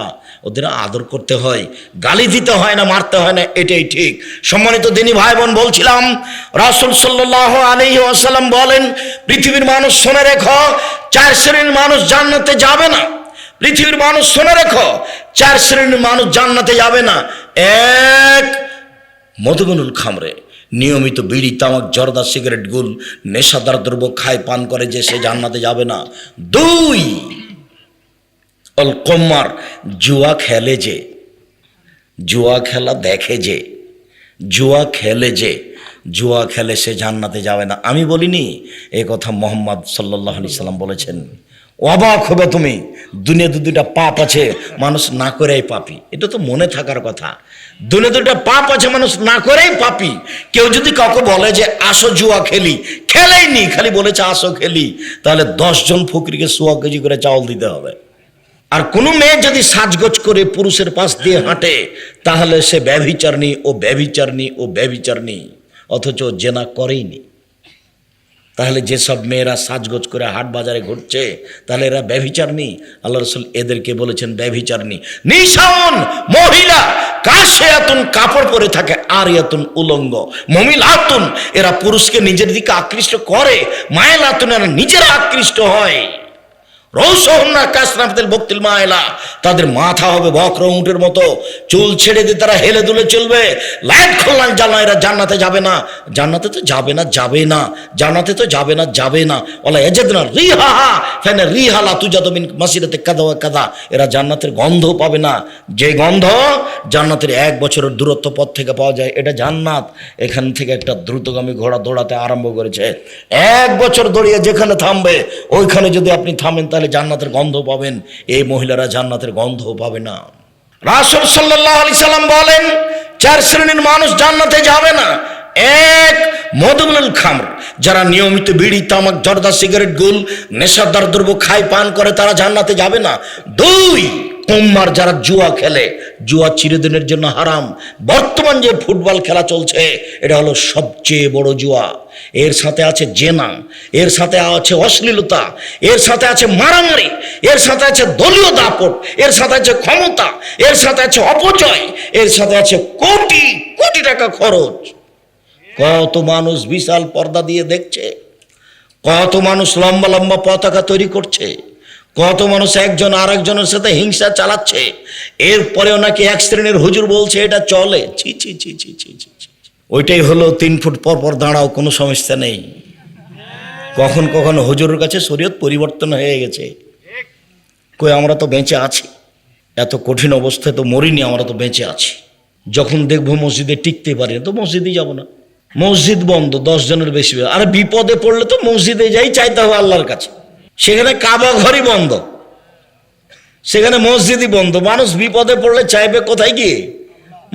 ওদের আদর করতে হয়, গালি দিতে হয় না, মারতে হয় না, এটাই ঠিক। সম্মানিত দিনী ভাই বোন, বলছিলাম রাসূল সাল্লাল্লাহু আলাইহি ওয়াসাল্লাম বলেন, পৃথিবীর মানুষ শুনে রেখো, 4 শ্রেণীর মানুষ জান্নাতে যাবে না। পৃথিবীর মানুষ শুনে রেখো, 4 শ্রেণীর মানুষ জান্নাতে যাবে না। 1, মধুবনুল খামরে, নিয়মিত বিড়ি তামাক জর্দা সিগারেট গুল নেশাদার দ্রব্য খায় পান করে যে, সে জান্নাতে যাবে না। 2, অল কম্মার, জুয়া খেলে যে, জুয়া খেলা দেখে যে, জুয়া খেলে যে, জুয়া খেলে সে জান্নাতে যাবে না। আমি বলিনি, এই কথা মুহাম্মদ সাল্লাল্লাহু আলাইহি সাল্লাম বলেছেন। অবাক হবে তুমি, দুনিয়াতে 2টা পাপ আছে, মানুষ না করেই পাপী। এটা তো মনে থাকার কথা, দুনিয়াতে 2টা পাপ আছে, মানুষ না করেই পাপী। কেউ যদি কাউকে বলে যে আসো জুয়া খেলি, খেলেইনি, খালি বলেছে আসো খেলি, তাহলে 10 জন ফকিরকে 100 কেজি করে চাউল দিতে হবে। আর কোনো মেয়ে যদি সাজগোজ করে পুরুষের পাশ দিয়ে হাঁটে, তাহলে সে ব্যভিচারণী, ও ব্যভিচারণী, ও ব্যভিচারণী, অথচ জেনা করেইনি। তাহলে যেসব মেয়েরা সাজগোজ করে হাট বাজারে ঘুরছে, তাহলে এরা ব্যভিচারণী? আল্লাহ রাসূল এদেরকে বলেছেন ব্যভিচারণী। নিশান মহিলা কাশিয়াতুন, কাপড় পরে থাকে, আরিয়াতুন, উলঙ্গ, মুমিলাতুন, এরা পুরুষকে নিজের দিকে আকৃষ্ট করে, মায়লাতুন, এরা নিজেরা আকৃষ্ট হয়, রৌসহুন্না কাসনাফতিল বক্তিল মায়লা, তাদের মাথা হবে বক্র উটের মতো, চুল ছেড়ে দিয়ে তারা হেলে দুলে চলবে, লাইট খোলান জানা, এরা জান্নাতে যাবে না, জান্নাতে তো যাবে না, যাবে না, জান্নাতে তো যাবে না, যাবে না, ওলা ইয়াজিদনা রিহাহা ফাইনা রিহা লা তুজাদু মিন মাসিরাতি কাযা ওয়া কাযা, এরা জান্নাতের গন্ধ পাবে না, যে গন্ধ জান্নাতের 1 বছরের দূরত্ব পথ থেকে পাওয়া যায়, এটা জান্নাত। এখান থেকে একটা দ্রুতগামী ঘোড়া দৌড়াতে আরম্ভ করেছে, 1 বছর দৌড়িয়ে যেখানে থামবে ওইখানে যদি আপনি থামেন তাহলে জান্নাতের গন্ধ পাবেন। এই মহিলারা জান্নাতের গন্ধ পাবে না। রাসূল সাল্লাল্লাহু আলাইহি সাল্লাম বলেন 4 শ্রেণীর মানুষ জান্নাতে যাবে না। 1, মদমুল খামর, যারা নিয়মিত বিড়ি, তামাক, জর্দা, সিগারেট, গুল, নেশাদার দ্রব্য খায় পান করে, তারা জান্নাতে যাবে না। 2, কুম্মার, যারা জুয়া খেলে, জুয়া চিরদিনের জন্য হারাম। বর্তমান যে ফুটবল খেলা চলছে এটা হলো সবচেয়ে বড় জুয়া। এর সাথে আছে জেনা, এর সাথে আছে অশ্লীলতা, এর সাথে আছে মারামারি, এর সাথে আছে দলীয় দাপট, এর সাথে আছে ক্ষমতা, এর সাথে আছে অপচয়, এর সাথে আছে কোটি কোটি টাকা খরচ। কত মানুষ বিশাল পর্দা দিয়ে দেখছে, কত মানুষ লম্বা লম্বা পতাকা তৈরি করছে, কত মানুষ একজন আর একজনের সাথে হিংসা চালাচ্ছে, এরপরেও নাকি 1 শ্রেণীর হুজুর বলছে এটা চলে। ছি ছি ছি ছি ছি ছি। ওইটাই হলো 3 ফুট পর পর দাঁড়াও, কোনো সমস্যা নেই। কখন কখন হুজুরের কাছে শরীয়ত পরিবর্তন হয়ে গেছে। কই আমরা তো বেঁচে আছি, এত কঠিন অবস্থায় তো মরিনি, আমরা তো বেঁচে আছি। যখন দেখবো মসজিদে টিকতে পারি না তো মসজিদেই যাব না, মসজিদ বন্ধ, 10 জনের বেশি। আরে বিপদে পড়লে তো মসজিদে যাই চাইতে হবে আল্লাহর কাছে। সেখানে কাবা ঘরই বন্ধ, সেখানে মসজিদই বন্ধ। মানুষ বিপদে পড়লে চাইবে কোথায় গিয়ে?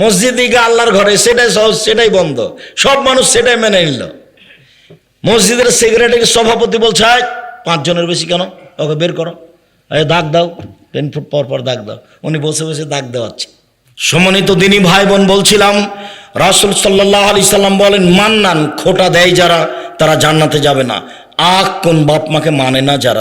মসজিদে গিয়ে আল্লাহর ঘরে, সেটাই সহজ, সেটাই বন্ধ। সব মানুষ সেটাই মেনে নিল। মসজিদের সেক্রেটারি সভাপতি বলছে 5 জনের বেশি কেন, ওকে বের করো, দাগ দাও, 10 ফুট পর পর দাগ দাও। উনি বসে বসে দাগ দেওয়াচ্ছে। সম্মানিত দিনী ভাই বোন, বলছিলাম রাসূল সাল্লাল্লাহু আলাইহি সাল্লাম বলেন মান্নান, খোটা দেয় যারা, তারা জান্নাতে যাবে না। কোন বাপ মাকে মানে না যারা,